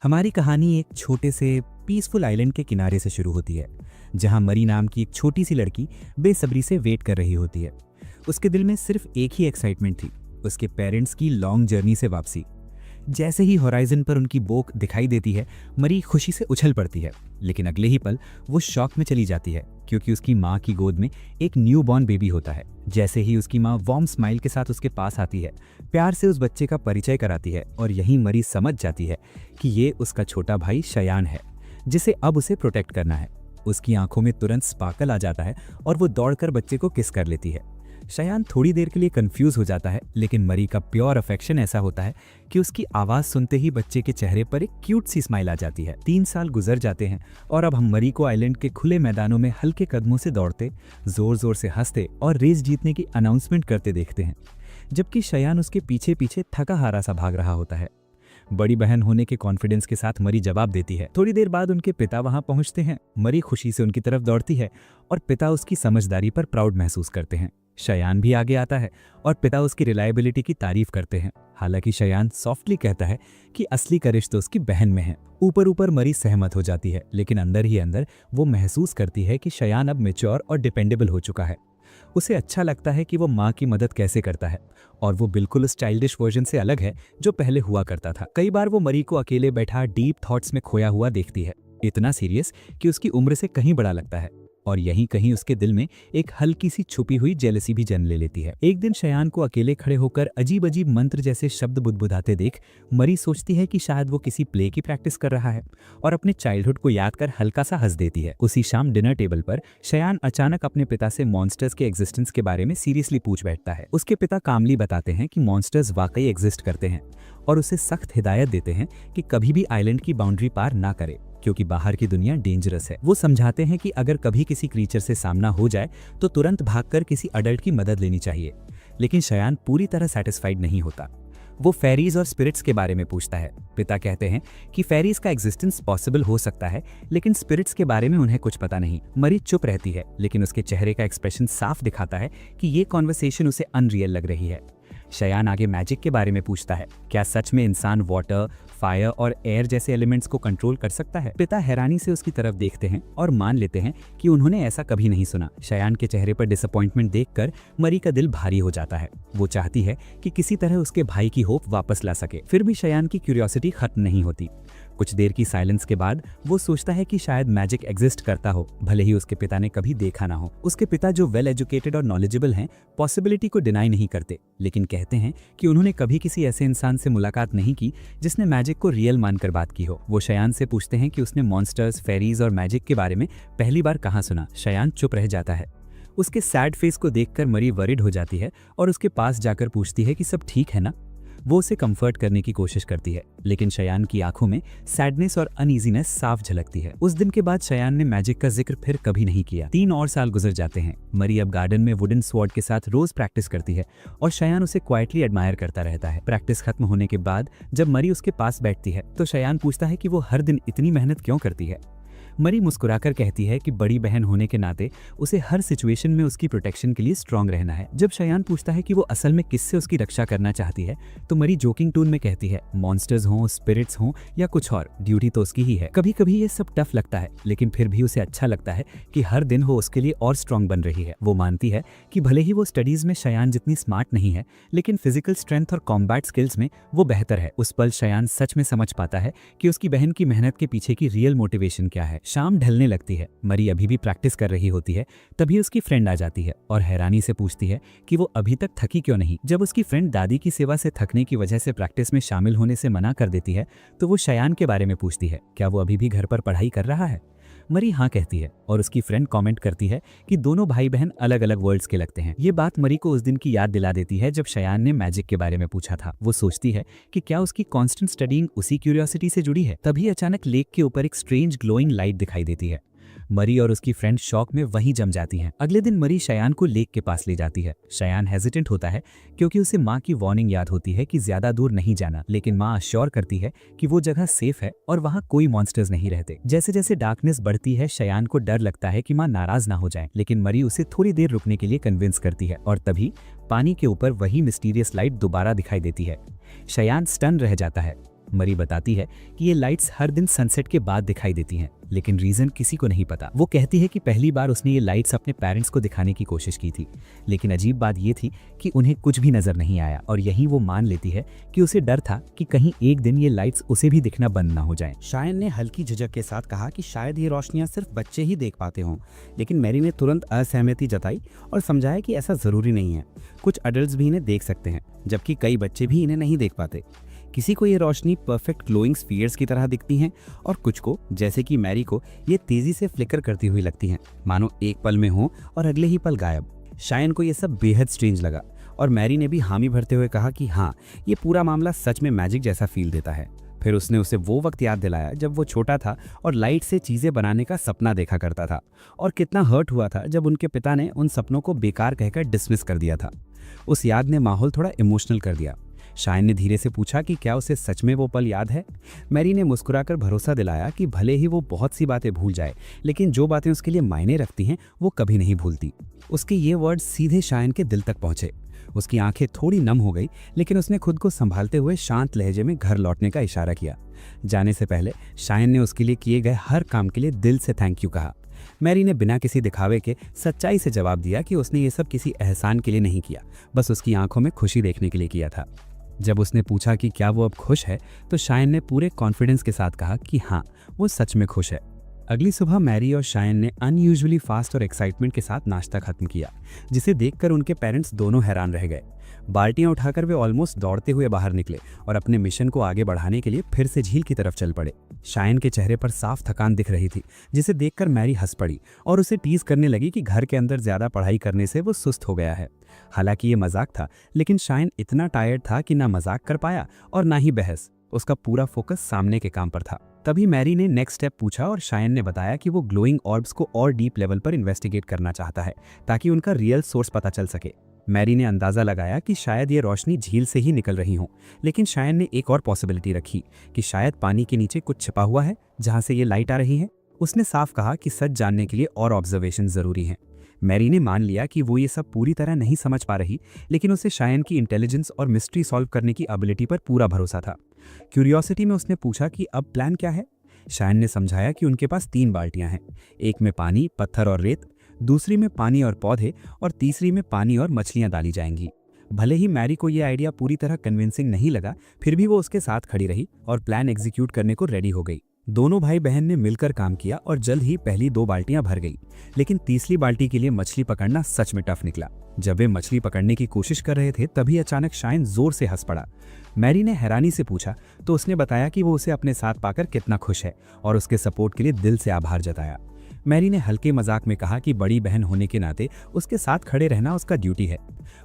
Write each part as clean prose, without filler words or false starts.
हमारी कहानी एक छोटे से पीसफुल आइलैंड के किनारे से शुरू होती है, जहां मरी नाम की एक छोटी सी लड़की बेसब्री से वेट कर रही होती है। उसके दिल में सिर्फ एक ही एक्साइटमेंट थी, उसके पेरेंट्स की लॉन्ग जर्नी से वापसी। जैसे ही होराइजन पर उनकी बोट दिखाई देती है, मरी खुशी से उछल पड़ती है, लेकिन अगले ही पल वो शॉक में चली जाती है, क्योंकि उसकी माँ की गोद में एक न्यू बॉर्न बेबी होता है। जैसे ही उसकी माँ वार्म स्माइल के साथ उसके पास आती है, प्यार से उस बच्चे का परिचय कराती है, और यहीं मरी समझ जाती है कि ये उसका छोटा भाई शयान है, जिसे अब उसे प्रोटेक्ट करना है। उसकी आंखों में तुरंत स्पार्कल आ जाता है और वो दौड़कर बच्चे को किस कर लेती है। शयान थोड़ी देर के लिए कंफ्यूज हो जाता है, लेकिन मरी का प्योर अफेक्शन ऐसा होता है कि उसकी आवाज़ सुनते ही बच्चे के चेहरे पर एक क्यूट सी स्माइल आ जाती है। 3 साल गुजर जाते हैं और अब हम मरी को आइलैंड के खुले मैदानों में हल्के कदमों से दौड़ते, जोर जोर से हंसते और रेस जीतने की अनाउंसमेंट करते देखते हैं, जबकि शयान उसके पीछे पीछे थका हारा सा भाग रहा होता है। बड़ी बहन होने के कॉन्फिडेंस के साथ मरी जवाब देती है। थोड़ी देर बाद उनके पिता वहां पहुंचते हैं। मरी खुशी से उनकी तरफ दौड़ती है और पिता उसकी समझदारी पर प्राउड महसूस करते हैं। शयान भी आगे आता है और पिता उसकी रिलायबिलिटी की तारीफ करते हैं। हालांकि शयान सॉफ्टली कहता है कि असली करिश्ता तो उसकी बहन में है। ऊपर ऊपर मरी सहमत हो जाती है, लेकिन अंदर ही अंदर वो महसूस करती है कि शयान अब मैच्योर और डिपेंडेबल हो चुका है। उसे अच्छा लगता है कि वो माँ की मदद कैसे करता है, और वो बिल्कुल उस चाइल्डिश वर्जन से अलग है जो पहले हुआ करता था। कई बार वो मरी को अकेले बैठा डीप थॉट्स में खोया हुआ देखती है, इतना सीरियस कि उसकी उम्र से कहीं बड़ा लगता है, और यहीं कहीं उसके दिल में एक हल्की सी छुपी हुई जेलसी भी जन्म ले लेती है। एक दिन शयान को अकेले खड़े होकर अजीब अजीब मंत्र जैसे शब्द बुदबुदाते देख मरी सोचती है कि शायद वो किसी प्ले की प्रैक्टिस कर रहा है, और अपने चाइल्डहुड को याद कर हल्का सा हंस देती है। उसी शाम डिनर टेबल पर शयान अचानक अपने पिता से मॉन्स्टर्स के एग्जिस्टेंस के बारे में सीरियसली पूछ बैठता है। उसके पिता कामली बताते हैं कि मॉन्स्टर्स वाकई एग्जिस्ट करते हैं, और उसे सख्त हिदायत देते हैं कि कभी भी आइलैंड की बाउंड्री पार ना करे, क्योंकि बाहर की दुनिया डेंजरस है। वो समझाते हैं कि अगर कभी किसी क्रीचर से सामना हो जाए तो तुरंत भागकर किसी अडल्ट की मदद लेनी चाहिए। लेकिन शयान पूरी तरह सेटिस्फाइड नहीं होता। वो फेरीज और स्पिरिट्स के बारे में पूछता है। पिता कहते हैं कि फेरीज का एग्जिस्टेंस पॉसिबल हो सकता है, लेकिन स्पिरिट्स के बारे में उन्हें कुछ पता नहीं। मरी चुप रहती है, लेकिन उसके चेहरे का एक्सप्रेशन साफ दिखाता है कि ये कॉन्वर्सेशन उसे अनरियल लग रही है। शयान आगे मैजिक के बारे में पूछता है। क्या सच में इंसान वाटर, फायर और एयर जैसे एलिमेंट्स को कंट्रोल कर सकता है? पिता हैरानी से उसकी तरफ देखते हैं और मान लेते हैं कि उन्होंने ऐसा कभी नहीं सुना। शयान के चेहरे पर डिसअपॉइंटमेंट देखकर मरी का दिल भारी हो जाता है। वो चाहती है कि किसी तरह उसके भाई की होप वापस ला सके, फिर भी शयान की क्यूरियोसिटी खत्म नहीं होती। कुछ देर की साइलेंस के बाद वो सोचता है कि शायद मैजिक एग्जिस्ट करता हो, भले ही उसके पिता ने कभी देखा ना हो। उसके पिता जो वेल एजुकेटेड और नॉलेजेबल हैं, पॉसिबिलिटी को डिनाई नहीं करते, लेकिन कहते हैं कि उन्होंने कभी किसी ऐसे इंसान से मुलाकात नहीं की जिसने मैजिक को रियल मानकर बात की हो। वो शयान से पूछते हैं कि उसने मॉन्स्टर्स, फेरीज और मैजिक के बारे में पहली बार कहाँ सुना। शयान चुप रह जाता है। उसके सैड फेस को देखकर मरी वरिड हो जाती है और उसके पास जाकर पूछती है कि सब ठीक है ना। वो उसे कंफर्ट करने की कोशिश करती है, लेकिन शयान की आंखों में सैडनेस और अनईजीनेस साफ झलकती है। उस दिन के बाद शयान ने मैजिक का जिक्र फिर कभी नहीं किया। 3 और साल गुजर जाते हैं। मरी अब गार्डन में वुडन स्वॉर्ड के साथ रोज प्रैक्टिस करती है, और शयान उसे क्वाइटली एडमायर करता रहता है। प्रैक्टिस खत्म होने के बाद जब मरी उसके पास बैठती है तो शयान पूछता है कि वो हर दिन इतनी मेहनत क्यों करती है। मरी मुस्कुराकर कहती है कि बड़ी बहन होने के नाते उसे हर सिचुएशन में उसकी प्रोटेक्शन के लिए स्ट्रांग रहना है। जब शयान पूछता है कि वो असल में किससे उसकी रक्षा करना चाहती है, तो मरी जोकिंग टोन में कहती है, मॉन्स्टर्स हों, स्पिरिट्स हों या कुछ और, ड्यूटी तो उसकी ही है। कभी कभी ये सब टफ लगता है, लेकिन फिर भी उसे अच्छा लगता है कि हर दिन वो उसके लिए और स्ट्रांग बन रही है। वो मानती है कि भले ही वो स्टडीज में शयान जितनी स्मार्ट नहीं है, लेकिन फिजिकल स्ट्रेंथ और कॉम्बैट स्किल्स में वो बेहतर है। उस पल शयान सच में समझ पाता है कि उसकी बहन की मेहनत के पीछे की रियल मोटिवेशन क्या है। शाम ढलने लगती है। मरी अभी भी प्रैक्टिस कर रही होती है, तभी उसकी फ्रेंड आ जाती है और हैरानी से पूछती है कि वो अभी तक थकी क्यों नहीं। जब उसकी फ्रेंड दादी की सेवा से थकने की वजह से प्रैक्टिस में शामिल होने से मना कर देती है, तो वो शयान के बारे में पूछती है, क्या वो अभी भी घर पर पढ़ाई कर रहा है। मरी हाँ कहती है, और उसकी फ्रेंड कमेंट करती है कि दोनों भाई बहन अलग अलग वर्ल्ड्स के लगते हैं। ये बात मरी को उस दिन की याद दिला देती है जब शयान ने मैजिक के बारे में पूछा था। वो सोचती है कि क्या उसकी कांस्टेंट स्टडीइंग उसी क्यूरियोसिटी से जुड़ी है। तभी अचानक लेक के ऊपर एक स्ट्रेंज ग्लोइंग लाइट दिखाई देती है। मरी और उसकी फ्रेंड शॉक में वहीं जम जाती हैं। अगले दिन मरी शयान को लेक के पास ले जाती है। शयान हेजिटेंट होता है क्योंकि उसे माँ की वार्निंग याद होती है कि ज्यादा दूर नहीं जाना, लेकिन माँ अश्योर करती है कि वो जगह सेफ है और वहाँ कोई मॉन्स्टर्स नहीं रहते। जैसे जैसे डार्कनेस बढ़ती है, शयान को डर लगता है कि माँ नाराज ना हो जाए, लेकिन मरी उसे थोड़ी देर रुकने के लिए कन्विंस करती है, और तभी पानी के ऊपर वही मिस्टीरियस लाइट दोबारा दिखाई देती है। शयान स्टन रह जाता है। मरी बताती है कि ये लाइट्स हर दिन सनसेट के बाद दिखाई देती हैं, लेकिन रीजन किसी को नहीं पता। वो कहती है कि पहली बार उसने ये लाइट्स अपने पेरेंट्स को दिखाने की कोशिश की थी, लेकिन अजीब बात ये थी कि उन्हें कुछ भी नजर नहीं आया, और यही वो मान लेती है कि उसे डर था कि कहीं एक दिन ये लाइट्स उसे भी दिखना बंद ना हो जाएं। शायन ने हल्की झिझक के साथ कहा कि शायद ये रोशनियां सिर्फ बच्चे ही देख पाते हों, लेकिन मैरी ने तुरंत असहमति जताई और समझाया कि ऐसा जरूरी नहीं है, कुछ अडल्ट्स भी इन्हें देख सकते हैं, जबकि कई बच्चे भी इन्हें नहीं देख पाते। किसी को ये रोशनी परफेक्ट ग्लोइंग स्फीयर्स की तरह दिखती हैं, और कुछ को, जैसे कि मैरी को, ये तेजी से फ्लिकर करती हुई लगती हैं, मानो एक पल में हो और अगले ही पल गायब। शायन को ये सब बेहद स्ट्रेंज लगा, और मैरी ने भी हामी भरते हुए कहा कि हाँ, ये पूरा मामला सच में मैजिक जैसा फील देता है। फिर उसने उसे वो वक्त याद दिलाया जब वो छोटा था और लाइट से चीजें बनाने का सपना देखा करता था, और कितना हर्ट हुआ था जब उनके पिता ने उन सपनों को बेकार कहकर डिसमिस कर दिया था। उस याद ने माहौल थोड़ा इमोशनल कर दिया। शायन ने धीरे से पूछा कि क्या उसे सच में वो पल याद है। मैरी ने मुस्कुराकर भरोसा दिलाया कि भले ही वो बहुत सी बातें भूल जाए, लेकिन जो बातें उसके लिए मायने रखती हैं वो कभी नहीं भूलती। उसके ये वर्ड सीधे शायन के दिल तक पहुंचे। उसकी आंखें थोड़ी नम हो गई, लेकिन उसने खुद को संभालते हुए शांत लहजे में घर लौटने का इशारा किया। जाने से पहले शायन ने उसके लिए किए गए हर काम के लिए दिल से थैंक यू कहा। मैरी ने बिना किसी दिखावे के सच्चाई से जवाब दिया कि उसने ये सब किसी एहसान के लिए नहीं किया, बस उसकी आंखों में खुशी देखने के लिए किया था। जब उसने पूछा कि क्या वो अब खुश है, तो शायन ने पूरे कॉन्फिडेंस के साथ कहा कि हाँ, वो सच में खुश है। अगली सुबह मैरी और शायन ने अनयूजुअली फास्ट और एक्साइटमेंट के साथ नाश्ता खत्म किया, जिसे देखकर उनके पेरेंट्स दोनों हैरान रह गए। बाल्टियां उठाकर वे ऑलमोस्ट दौड़ते हुए बाहर निकले और अपने मिशन को आगे बढ़ाने के लिए फिर से झील की तरफ चल पड़े। शायन के चेहरे पर साफ थकान दिख रही थी, जिसे देखकर मैरी हंस पड़ी और उसे टीज करने लगी कि घर के अंदर ज्यादा पढ़ाई करने से वो सुस्त हो गया है। हालांकि ये मजाक था, लेकिन शायन इतना टायर्ड था कि ना मजाक कर पाया और ना ही बहस। उसका पूरा फोकस सामने के काम पर था। तभी मैरी ने नेक्स्ट स्टेप पूछा और शायन ने बताया कि वो ग्लोइंग ऑर्ब्स को और डीप लेवल पर इन्वेस्टिगेट करना चाहता है, ताकि उनका रियल सोर्स पता चल सके। मैरी ने अंदाजा लगाया कि शायद ये रोशनी झील से ही निकल रही हो, लेकिन शायन ने एक और पॉसिबिलिटी रखी कि शायद पानी के नीचे कुछ छिपा हुआ है जहां से ये लाइट आ रही है। उसने साफ कहा कि सच जानने के लिए और ऑब्जर्वेशन जरूरी हैं। मैरी ने मान लिया कि वो ये सब पूरी तरह नहीं समझ पा रही, लेकिन उसे शायन की इंटेलिजेंस और मिस्ट्री सॉल्व करने की एबिलिटी पर पूरा भरोसा था। क्यूरियोसिटी में उसने पूछा कि अब प्लान क्या है। शायन ने समझाया कि उनके पास 3 बाल्टियां हैं, एक में पानी, पत्थर और रेत, दूसरी में पानी और पौधे, और तीसरी में पानी और मछलियां डाली जाएंगी। भले ही मैरी को यह आइडिया पूरी तरह कन्विंसिंग नहीं लगा, फिर भी वो उसके साथ खड़ी रही और प्लान एग्जीक्यूट करने को रेडी हो गई। दोनों भाई बहन ने मिलकर काम किया और जल्द ही पहली 2 बाल्टियां भर गई, लेकिन तीसरी बाल्टी के लिए मछली पकड़ना सच में टफ निकला। जब वे मछली पकड़ने की कोशिश कर रहे थे, तभी अचानक शायन जोर से हंस पड़ा। मैरी ने हैरानी से पूछा तो उसने बताया कि वो उसे अपने साथ पाकर कितना खुश है और उसके सपोर्ट के लिए दिल से आभार जताया। मैरी ने हल्के मजाक में कहा कि बड़ी बहन होने के नाते उसके साथ खड़े रहना उसका ड्यूटी है।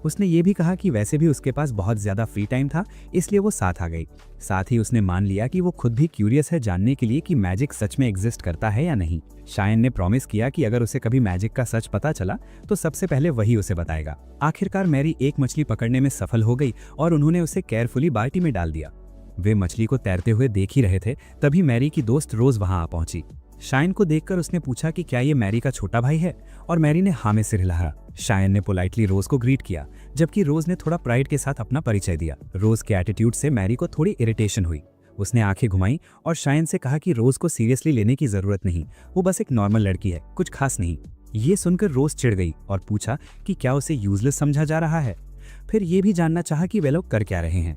उसने ये भी कहा कि वैसे भी उसके पास बहुत ज्यादा फ्री टाइम था, इसलिए वो साथ आ गई। साथ ही उसने मान लिया कि वो खुद भी क्यूरियस है जानने के लिए कि मैजिक सच में एग्जिस्ट करता है या नहीं। शायन ने प्रॉमिस किया कि अगर उसे कभी मैजिक का सच पता चला तो सबसे पहले वही उसे बताएगा। आखिरकार मैरी एक मछली पकड़ने में सफल हो गई और उन्होंने उसे केयरफुली बाल्टी में डाल दिया। वे मछली को तैरते हुए देख ही रहे थे, तभी मैरी की दोस्त रोज वहां आ पहुंची। शायन को देखकर उसने पूछा कि क्या ये मैरी का छोटा भाई है, और मैरी ने हाँ में सिर हिलाया। शायन ने पोलाइटली रोज को ग्रीट किया, जबकि रोज ने थोड़ा प्राइड के साथ अपना परिचय दिया। रोज के एटीट्यूड से मैरी को थोड़ी इरिटेशन हुई। उसने आंखें घुमाई और शायन से कहा कि रोज को सीरियसली लेने की जरूरत नहीं, वो बस एक नॉर्मल लड़की है, कुछ खास नहीं। ये सुनकर रोज चिढ़ गई और पूछा कि क्या उसे यूजलेस समझा जा रहा है। फिर ये भी जानना चाहा कि वे लोग कर क्या रहे हैं।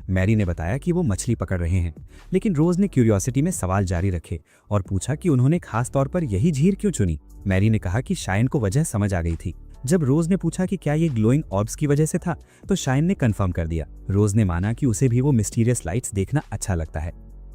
मैरी ने बताया कि वो मछली पकड़ रहे हैं, लेकिन रोज ने क्यूरियोसिटी में सवाल जारी रखे और पूछा कि उन्होंने खास तौर पर यही झील क्यों चुनी। मैरी ने कहा कि शायन को वजह समझ आ गई थी। जब रोज ने पूछा कि क्या ये ग्लोइंग ऑर्ब्स की वजह से था, तो शायन ने कंफर्म कर दिया। रोज ने माना कि उसे भी वो मिस्टीरियस लाइट्स देखना अच्छा लगता है।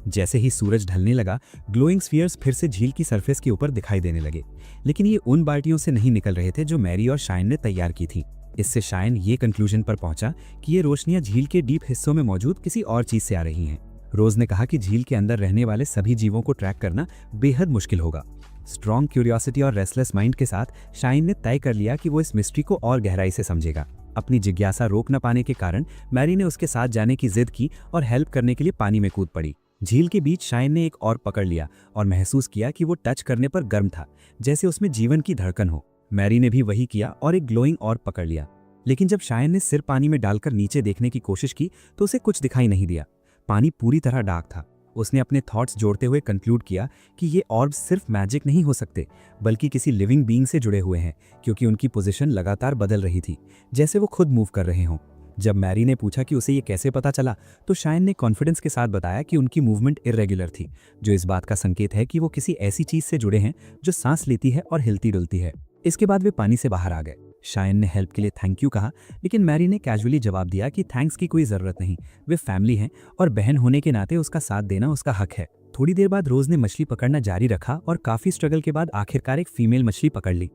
जैसे ही सूरज ढलने लगा, ग्लोइंग स्फीयर्स फिर से झील की सरफेस के ऊपर दिखाई देने लगे, लेकिन ये उन बाल्टियों से नहीं निकल रहे थे जो मैरी और शायन ने तैयार की थी। इससे शायन ये कंक्लूजन पर पहुंचा कि ये रोशनियां झील के डीप हिस्सों में मौजूद किसी और चीज से आ रही हैं। रोज ने कहा कि झील के अंदर रहने वाले सभी जीवों को ट्रैक करना बेहद मुश्किल होगा। स्ट्रॉन्ग क्यूरियोसिटी और रेस्टलेस माइंड के साथ शायन ने तय कर लिया कि वो इस मिस्ट्री को और गहराई से समझेगा। अपनी जिज्ञासा रोक न पाने के कारण मैरी ने उसके साथ जाने की जिद की और हेल्प करने के लिए पानी में कूद पड़ी। झील के बीच शायन ने एक और पकड़ लिया और महसूस किया कि वो टच करने पर गर्म था, जैसे उसमें जीवन की धड़कन हो। मैरी ने भी वही किया और एक ग्लोइंग ऑर्ब पकड़ लिया, लेकिन जब शायन ने सिर पानी में डालकर नीचे देखने की कोशिश की तो उसे कुछ दिखाई नहीं दिया। पानी पूरी तरह डार्क था। उसने अपने थॉट्स जोड़ते हुए कंक्लूड किया कि ये ऑर्ब्स सिर्फ मैजिक नहीं हो सकते, बल्कि किसी लिविंग बीइंग से जुड़े हुए हैं, क्योंकि उनकी पोजीशन लगातार बदल रही थी, जैसे वो खुद मूव कर रहे हों। जब मैरी ने पूछा कि उसे ये कैसे पता चला, तो शायन ने कॉन्फिडेंस के साथ बताया कि उनकी मूवमेंट इरेगुलर थी, जो इस बात का संकेत है कि वो किसी ऐसी चीज से जुड़े हैं जो सांस लेती है और हिलती डुलती है। इसके बाद वे पानी से बाहर आ गए। शायन ने हेल्प के लिए थैंक यू कहा, लेकिन मैरी ने कैजुअली जवाब दिया कि थैंक्स की कोई ज़रूरत नहीं, वे फैमिली हैं और बहन होने के नाते उसका साथ देना उसका हक है। थोड़ी देर बाद रोज ने मछली पकड़ना जारी रखा और काफ़ी स्ट्रगल के बाद आखिरकार एक फीमेल मछली पकड़ ली।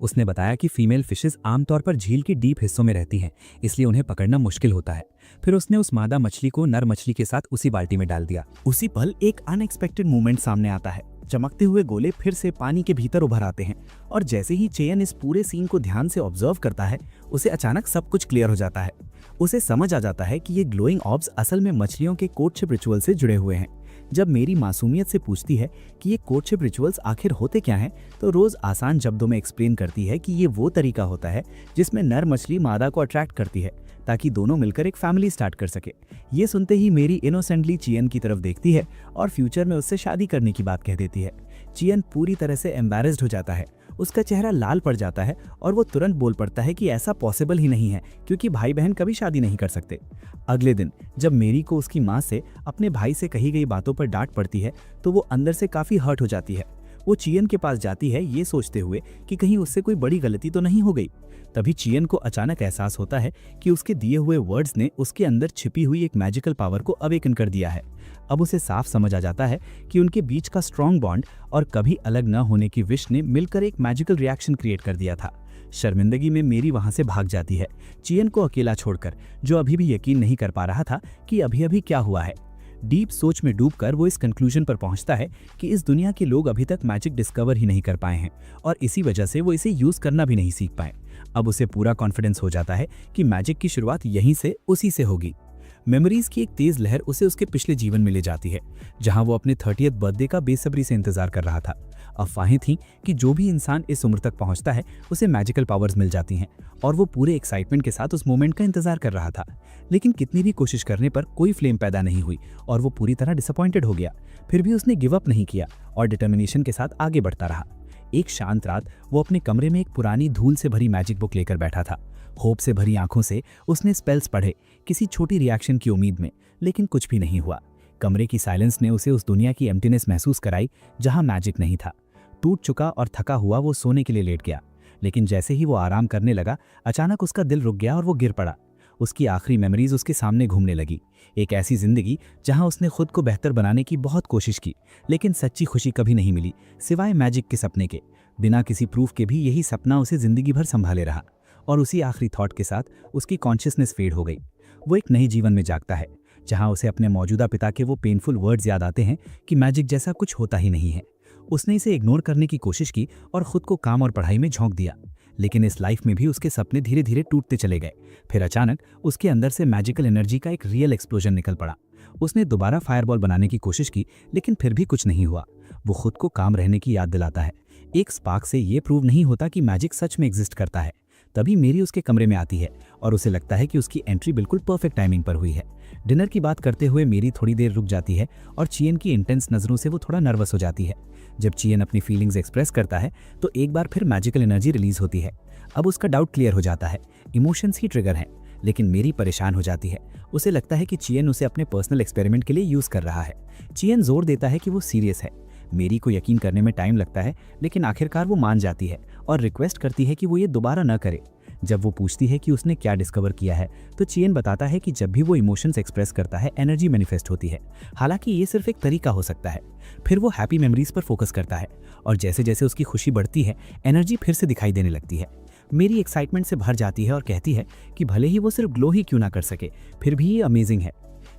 उसने बताया कि फीमेल फिशेस आमतौर पर झील के डीप हिस्सों में रहती हैं, इसलिए उन्हें पकड़ना मुश्किल होता है। फिर उसने उस मादा मछली को नर मछली के साथ उसी बाल्टी में डाल दिया। उसी पल एक अनएक्सपेक्टेड मूवमेंट सामने आता है। चमकते हुए गोले फिर से पानी के भीतर उभर आते हैं और जैसे ही चेयन इस पूरे सीन को ध्यान से ऑब्जर्व करता है, उसे अचानक सब कुछ क्लियर हो जाता है। उसे समझ आ जाता है कि ये ग्लोइंग ऑब्स असल में मछलियों के कोर्टशिप रिचुअल से जुड़े हुए हैं। जब मेरी मासूमियत से पूछती है कि ये कोर्टशिप रिचुअल्स आखिर होते क्या हैं, तो रोज आसान शब्दों में एक्सप्लेन करती है कि ये वो तरीका होता है जिसमें नर मछली मादा को अट्रैक्ट करती है ताकि दोनों मिलकर एक फैमिली स्टार्ट कर सके। ये सुनते ही मेरी इनोसेंटली चियन की तरफ देखती है और फ्यूचर में उससे शादी करने की बात कह देती है। चियन पूरी तरह से एम्बैरेस्ड हो जाता है, उसका चेहरा लाल पड़ जाता है और वो तुरंत बोल पड़ता है कि ऐसा पॉसिबल ही नहीं है, क्योंकि भाई बहन कभी शादी नहीं कर सकते। अगले दिन जब मेरी को उसकी माँ से अपने भाई से कही गई बातों पर डांट पड़ती है, तो वो अंदर से काफ़ी हर्ट हो जाती है। वो चियन के पास जाती है ये सोचते हुए कि कहीं उससे कोई बड़ी गलती तो नहीं हो गई। तभी चियन को अचानक एहसास होता है कि उसके दिए हुए वर्ड्स ने उसके अंदर छिपी हुई एक मैजिकल पावर को अवेकन कर दिया है। अब उसे साफ समझ आ जाता है कि उनके बीच का स्ट्रॉन्ग बॉन्ड और कभी अलग न होने की विश ने मिलकर एक मैजिकल रिएक्शन क्रिएट कर दिया था। शर्मिंदगी में मेरी वहां से भाग जाती है, चियन को अकेला छोड़कर, जो अभी भी यकीन नहीं कर पा रहा था कि अभी अभी क्या हुआ है। डीप सोच में डूबकर वो इस कंक्लूजन पर पहुंचता है कि इस दुनिया के लोग अभी तक मैजिक डिस्कवर ही नहीं कर पाए हैं और इसी वजह से वो इसे यूज करना भी नहीं सीख पाए। अब उसे पूरा कॉन्फिडेंस हो जाता है कि मैजिक की शुरुआत यहीं से, उसी से होगी। मेमोरीज की एक तेज लहर उसे उसके पिछले जीवन में ले जाती है, जहां वो अपने 30th बर्थडे का बेसब्री से इंतजार कर रहा था। अफवाहें थीं कि जो भी इंसान इस उम्र तक पहुंचता है उसे मैजिकल पावर्स मिल जाती हैं और वो पूरे एक्साइटमेंट के साथ उस मोमेंट का इंतजार कर रहा था। लेकिन कितनी भी कोशिश करने पर कोई फ्लेम पैदा नहीं हुई और वो पूरी तरह डिसअपॉइंटेड हो गया। फिर भी उसने गिव अप नहीं किया और डिटर्मिनेशन के साथ आगे बढ़ता रहा। एक शांत रात वो अपने कमरे में एक पुरानी धूल से भरी मैजिक बुक लेकर बैठा था। होप से भरी आंखों से उसने स्पेल्स पढ़े, किसी छोटी रिएक्शन की उम्मीद में, लेकिन कुछ भी नहीं हुआ। कमरे की साइलेंस ने उसे उस दुनिया की एम्प्टीनेस महसूस कराई जहां मैजिक नहीं था। टूट चुका और थका हुआ वो सोने के लिए लेट गया, लेकिन जैसे ही वो आराम करने लगा, अचानक उसका दिल रुक गया और वो गिर पड़ा। उसकी आखिरी मेमोरीज उसके सामने घूमने लगी। एक ऐसी जिंदगी जहां उसने खुद को बेहतर बनाने की बहुत कोशिश की, लेकिन सच्ची खुशी कभी नहीं मिली सिवाय मैजिक के सपने के। बिना किसी प्रूफ के भी यही सपना उसे जिंदगी भर संभाले रहा और उसी आखिरी थॉट के साथ उसकी कॉन्शियसनेस फेड हो गई। वो एक नई जीवन में जागता है जहां उसे अपने मौजूदा पिता के वो पेनफुल वर्ड्स याद आते हैं कि मैजिक जैसा कुछ होता ही नहीं है। उसने इसे इग्नोर करने की कोशिश की और खुद को काम और पढ़ाई में झोंक दिया, लेकिन इस लाइफ में भी उसके सपने धीरे धीरे टूटते चले गए। फिर अचानक उसके अंदर से मैजिकल एनर्जी का एक रियल एक्सप्लोजन निकल पड़ा। उसने दोबारा फायरबॉल बनाने की कोशिश की, लेकिन फिर भी कुछ नहीं हुआ। वो खुद को काम रहने की याद दिलाता है। एक स्पार्क से ये प्रूव नहीं होता कि मैजिक सच में एग्जिस्ट करता है। तभी मेरी उसके कमरे में आती है और उसे लगता है कि उसकी एंट्री बिल्कुल परफेक्ट टाइमिंग पर हुई है। डिनर की बात करते हुए मेरी थोड़ी देर रुक जाती है और चियन की इंटेंस नज़रों से वो थोड़ा नर्वस हो जाती है। जब चियन अपनी फीलिंग्स एक्सप्रेस करता है तो एक बार फिर मैजिकल एनर्जी रिलीज होती है। अब उसका डाउट क्लियर हो जाता है, इमोशंस ही ट्रिगर हैं। लेकिन मेरी परेशान हो जाती है। उसे लगता है कि चियन उसे अपने पर्सनल एक्सपेरिमेंट के लिए यूज़ कर रहा है। चियन जोर देता है कि वो सीरियस है। मेरी को यकीन करने में टाइम लगता है, लेकिन आखिरकार वो मान जाती है और रिक्वेस्ट करती है कि वो ये दोबारा न करे। जब वो पूछती है कि उसने क्या डिस्कवर किया है, तो चियन बताता है कि जब भी वो इमोशंस एक्सप्रेस करता है, एनर्जी मैनिफेस्ट होती है। हालांकि ये सिर्फ एक तरीका हो सकता है। फिर वो हैप्पी मेमोरीज पर फोकस करता है और जैसे जैसे उसकी खुशी बढ़ती है, एनर्जी फिर से दिखाई देने लगती है। मेरी एक्साइटमेंट से भर जाती है और कहती है कि भले ही वो सिर्फ ग्लो ही क्यों ना कर सके, फिर भी ये अमेजिंग है।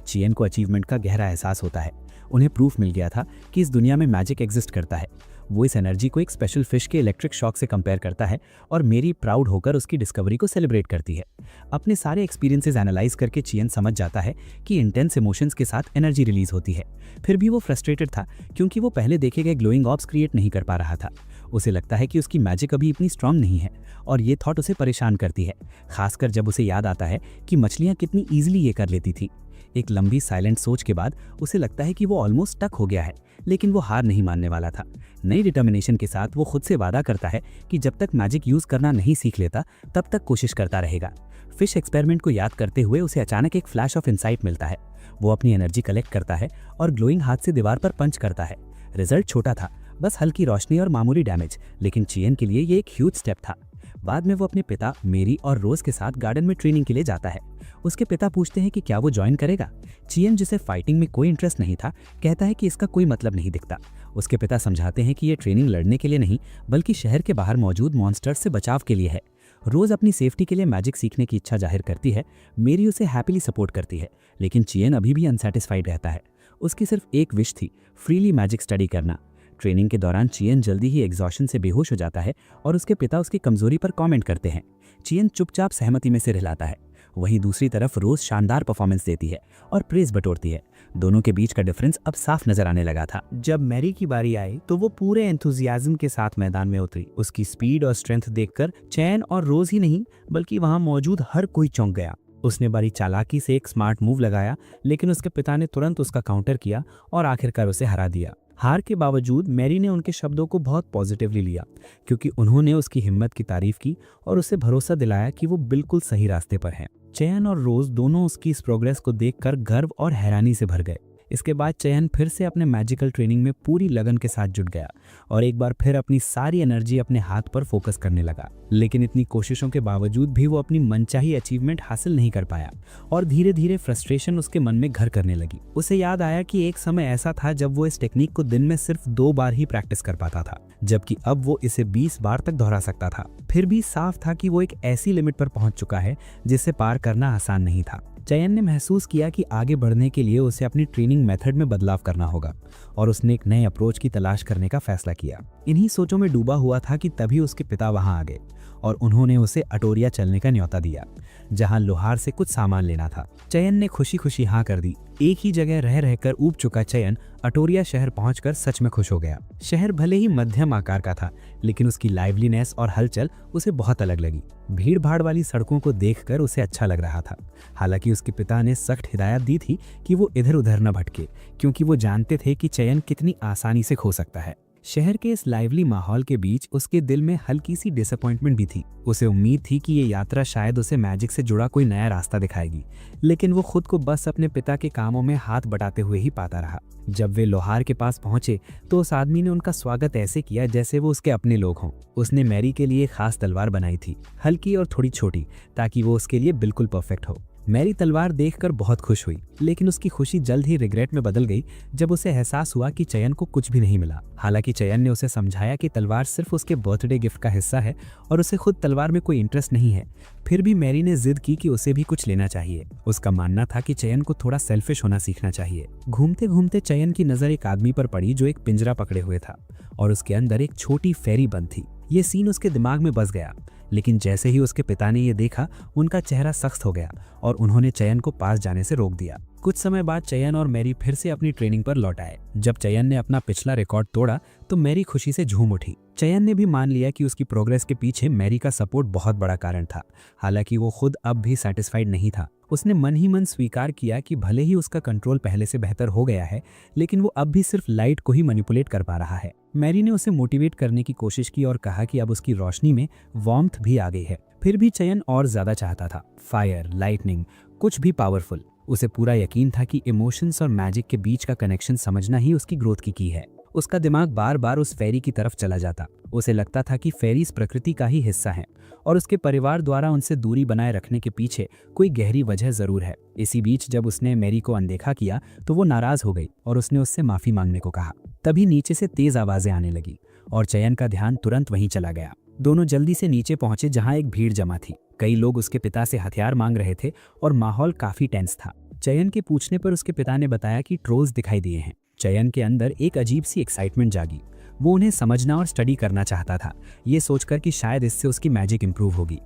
चियन को अचीवमेंट का गहरा एहसास होता है। उन्हें प्रूफ मिल गया था कि इस दुनिया में मैजिक एग्जिस्ट करता है। वो इस एनर्जी को एक स्पेशल फिश के इलेक्ट्रिक शॉक से कंपेयर करता है और मेरी प्राउड होकर उसकी डिस्कवरी को सेलिब्रेट करती है। अपने सारे एक्सपीरियंसेस एनालाइज करके चियन समझ जाता है कि इंटेंस इमोशंस के साथ एनर्जी रिलीज होती है। फिर भी वो फ्रस्ट्रेटेड था क्योंकि वो पहले देखे गए ग्लोइंग ऑब्स क्रिएट नहीं कर पा रहा था। उसे लगता है कि उसकी मैजिक अभी इतनी स्ट्रांग नहीं है और ये थॉट उसे परेशान करती है, खासकर जब उसे याद आता है कि मछलियाँ कितनी ईजिली ये कर लेती थी। एक लंबी साइलेंट सोच के बाद उसे लगता है कि वो ऑलमोस्ट स्टक हो गया है, लेकिन वो हार नहीं मानने वाला था। नई डिटर्मिनेशन के साथ वो खुद से वादा करता है कि जब तक मैजिक यूज करना नहीं सीख लेता तब तक कोशिश करता रहेगा। फिश एक्सपेरिमेंट को याद करते हुए उसे अचानक एक फ्लैश ऑफ इंसाइट मिलता है। वो अपनी एनर्जी कलेक्ट करता है और ग्लोइंग हाथ से दीवार पर पंच करता है। रिजल्ट छोटा था, बस हल्की रोशनी और मामूली डैमेज, लेकिन चियन के लिए ये एक ह्यूज स्टेप था। बाद में वो अपने पिता, मेरी और रोज के साथ गार्डन में ट्रेनिंग के लिए जाता है। उसके पिता पूछते हैं कि क्या वो ज्वाइन करेगा। चियन, जिसे फाइटिंग में कोई इंटरेस्ट नहीं था, कहता है कि इसका कोई मतलब नहीं दिखता। उसके पिता समझाते हैं कि ये ट्रेनिंग लड़ने के लिए नहीं बल्कि शहर के बाहर मौजूद मॉन्स्टर्स से बचाव के लिए है। रोज अपनी सेफ्टी के लिए मैजिक सीखने की इच्छा जाहिर करती है। मेरी उसे हैप्पीली सपोर्ट करती है, लेकिन चियन अभी भी अनसैटिस्फाइड रहता है। उसकी सिर्फ एक विश थी, फ्रीली मैजिक स्टडी करना। ट्रेनिंग के दौरान चियन जल्दी ही एग्जॉशन से बेहोश हो जाता है और उसके पिता उसकी कमजोरी पर कमेंट करते हैं। चियन चुपचाप सहमति में सिर हिलाता है। वहीं दूसरी तरफ रोज शानदार परफॉर्मेंस देती है और प्रेज बटोरती है। दोनों के बीच का डिफरेंस अब साफ नजर आने लगा था। जब मैरी की बारी आई तो वो पूरे एंथुजियाज्म के साथ मैदान में उतरी। उसकी स्पीड और स्ट्रेंथ देखकर चैन और रोज ही नहीं बल्कि वहां मौजूद हर कोई चौंक गया। उसने बड़ी चालाकी से एक स्मार्ट मूव लगाया, लेकिन उसके पिता ने तुरंत उसका काउंटर किया और आखिरकार उसे हरा दिया। हार के बावजूद मैरी ने उनके शब्दों को बहुत पॉजिटिवली लिया, क्योंकि उन्होंने उसकी हिम्मत की तारीफ की और उसे भरोसा दिलाया कि वो बिल्कुल सही रास्ते पर है। चयन और रोज दोनों उसकी इस प्रोग्रेस को देखकर गर्व और हैरानी से भर गए। इसके बाद चयन फिर से अपने मैजिकल ट्रेनिंग में पूरी लगन के साथ जुट गया और एक बार फिर अपनी सारी एनर्जी अपने हाथ पर फोकस करने लगा। लेकिन इतनी कोशिशों के बावजूद भी वो अपनी मनचाही अचीवमेंट हासिल नहीं कर पाया और धीरे धीरे फ्रस्ट्रेशन उसके मन में घर करने लगी। उसे याद आया कि एक समय ऐसा था जब वो इस टेक्निक को दिन में सिर्फ 2 बार ही प्रैक्टिस कर पाता था, जबकि अब वो इसे 20 बार तक दोहरा सकता था। फिर भी साफ था कि वो एक ऐसी लिमिट पर पहुंच चुका है जिसे पार करना आसान नहीं था। चयन ने महसूस किया कि आगे बढ़ने के लिए उसे अपनी ट्रेनिंग मेथड में बदलाव करना होगा और उसने एक नए अप्रोच की तलाश करने का फैसला किया। इन्हीं सोचों में डूबा हुआ था कि तभी उसके पिता वहां आ गए और उन्होंने उसे अटोरिया चलने का न्योता दिया, जहां लोहार से कुछ सामान लेना था। चयन ने खुशी खुशी हाँ कर दी। एक ही जगह रह रहकर ऊब चुका चयन अटोरिया शहर पहुंचकर सच में खुश हो गया। शहर भले ही मध्यम आकार का था, लेकिन उसकी लाइवलीनेस और हलचल उसे बहुत अलग लगी। भीड़ भाड़ वाली सड़कों को देखकर उसे अच्छा लग रहा था। हालांकि उसके पिता ने सख्त हिदायत दी थी कि वो इधर उधर न भटके, क्योंकि वो जानते थे कि चयन कितनी आसानी से खो सकता है। शहर के इस लाइवली माहौल के बीच उसके दिल में हल्की सी डिसअपॉइंटमेंट भी थी। उसे उम्मीद थी कि ये यात्रा शायद उसे मैजिक से जुड़ा कोई नया रास्ता दिखाएगी, लेकिन वो खुद को बस अपने पिता के कामों में हाथ बटाते हुए ही पाता रहा। जब वे लोहार के पास पहुंचे तो उस आदमी ने उनका स्वागत ऐसे किया जैसे वो उसके अपने लोग हों। उसने मैरी के लिए खास तलवार बनाई थी, हल्की और थोड़ी छोटी, ताकि वो उसके लिए बिल्कुल परफेक्ट हो। मैरी तलवार देखकर बहुत खुश हुई, लेकिन उसकी खुशी जल्द ही रिग्रेट में बदल गई जब उसे एहसास हुआ कि चयन को कुछ भी नहीं मिला। हालांकि चयन ने उसे समझाया कि तलवार सिर्फ उसके बर्थडे गिफ्ट का हिस्सा है और उसे खुद तलवार में कोई इंटरेस्ट नहीं है। फिर भी मैरी ने जिद की कि उसे भी कुछ लेना चाहिए। उसका मानना था कि चयन को थोड़ा सेल्फिश होना सीखना चाहिए। घूमते घूमते चयन की नजर एक आदमी पर पड़ी जो एक पिंजरा पकड़े हुए था और उसके अंदर एक छोटी फेरी बंद थी। ये सीन उसके दिमाग में बस गया, लेकिन जैसे ही उसके पिता ने ये देखा, उनका चेहरा सख्त हो गया और उन्होंने चयन को पास जाने से रोक दिया। कुछ समय बाद चयन और मैरी फिर से अपनी ट्रेनिंग पर लौट आए। जब चयन ने अपना पिछला रिकॉर्ड तोड़ा तो मैरी खुशी से झूम उठी। चयन ने भी मान लिया कि उसकी प्रोग्रेस के पीछे मैरी का सपोर्ट बहुत बड़ा कारण था। हालांकि वो खुद अब भी सैटिस्फाइड नहीं था। उसने मन ही मन स्वीकार किया कि भले ही उसका कंट्रोल पहले से बेहतर हो गया है, लेकिन वो अब भी सिर्फ लाइट को ही मैनिपुलेट कर पा रहा है। मैरी ने उसे मोटिवेट करने की कोशिश की और कहा कि अब उसकी रोशनी में वार्मथ भी आ गई है। फिर भी चयन और ज्यादा चाहता था, फायर, लाइटनिंग, कुछ भी पावरफुल। उसे पूरा यकीन था कि इमोशंस और मैजिक के बीच का कनेक्शन समझना ही उसकी ग्रोथ की की है। उसका दिमाग बार बार उस फेरी की तरफ चला जाता। उसे लगता था कि फेरीज प्रकृति का ही हिस्सा हैं और उसके परिवार द्वारा उनसे दूरी बनाए रखने के पीछे कोई गहरी वजह जरूर है। इसी बीच जब उसने मैरी को अनदेखा किया तो वो नाराज हो गई और उसने उससे माफी मांगने को कहा। तभी नीचे से तेज आवाजें आने लगी और चयन का ध्यान तुरंत वहीं चला गया। दोनों जल्दी से नीचे पहुंचे जहां एक भीड़ जमा थी। कई लोग उसके पिता से हथियार मांग रहे थे और माहौल काफी टेंस था। चयन के पूछने पर उसके पिता ने बताया कि ट्रोल्स दिखाई दिए हैं। चयन के अंदर एक अजीब सी एक्साइटमेंट जागी। वो उन्हें समझना और स्टडी करना चाहता था, ये सोचकर कि शायद इससे उसकी मैजिक इंप्रूव होगी।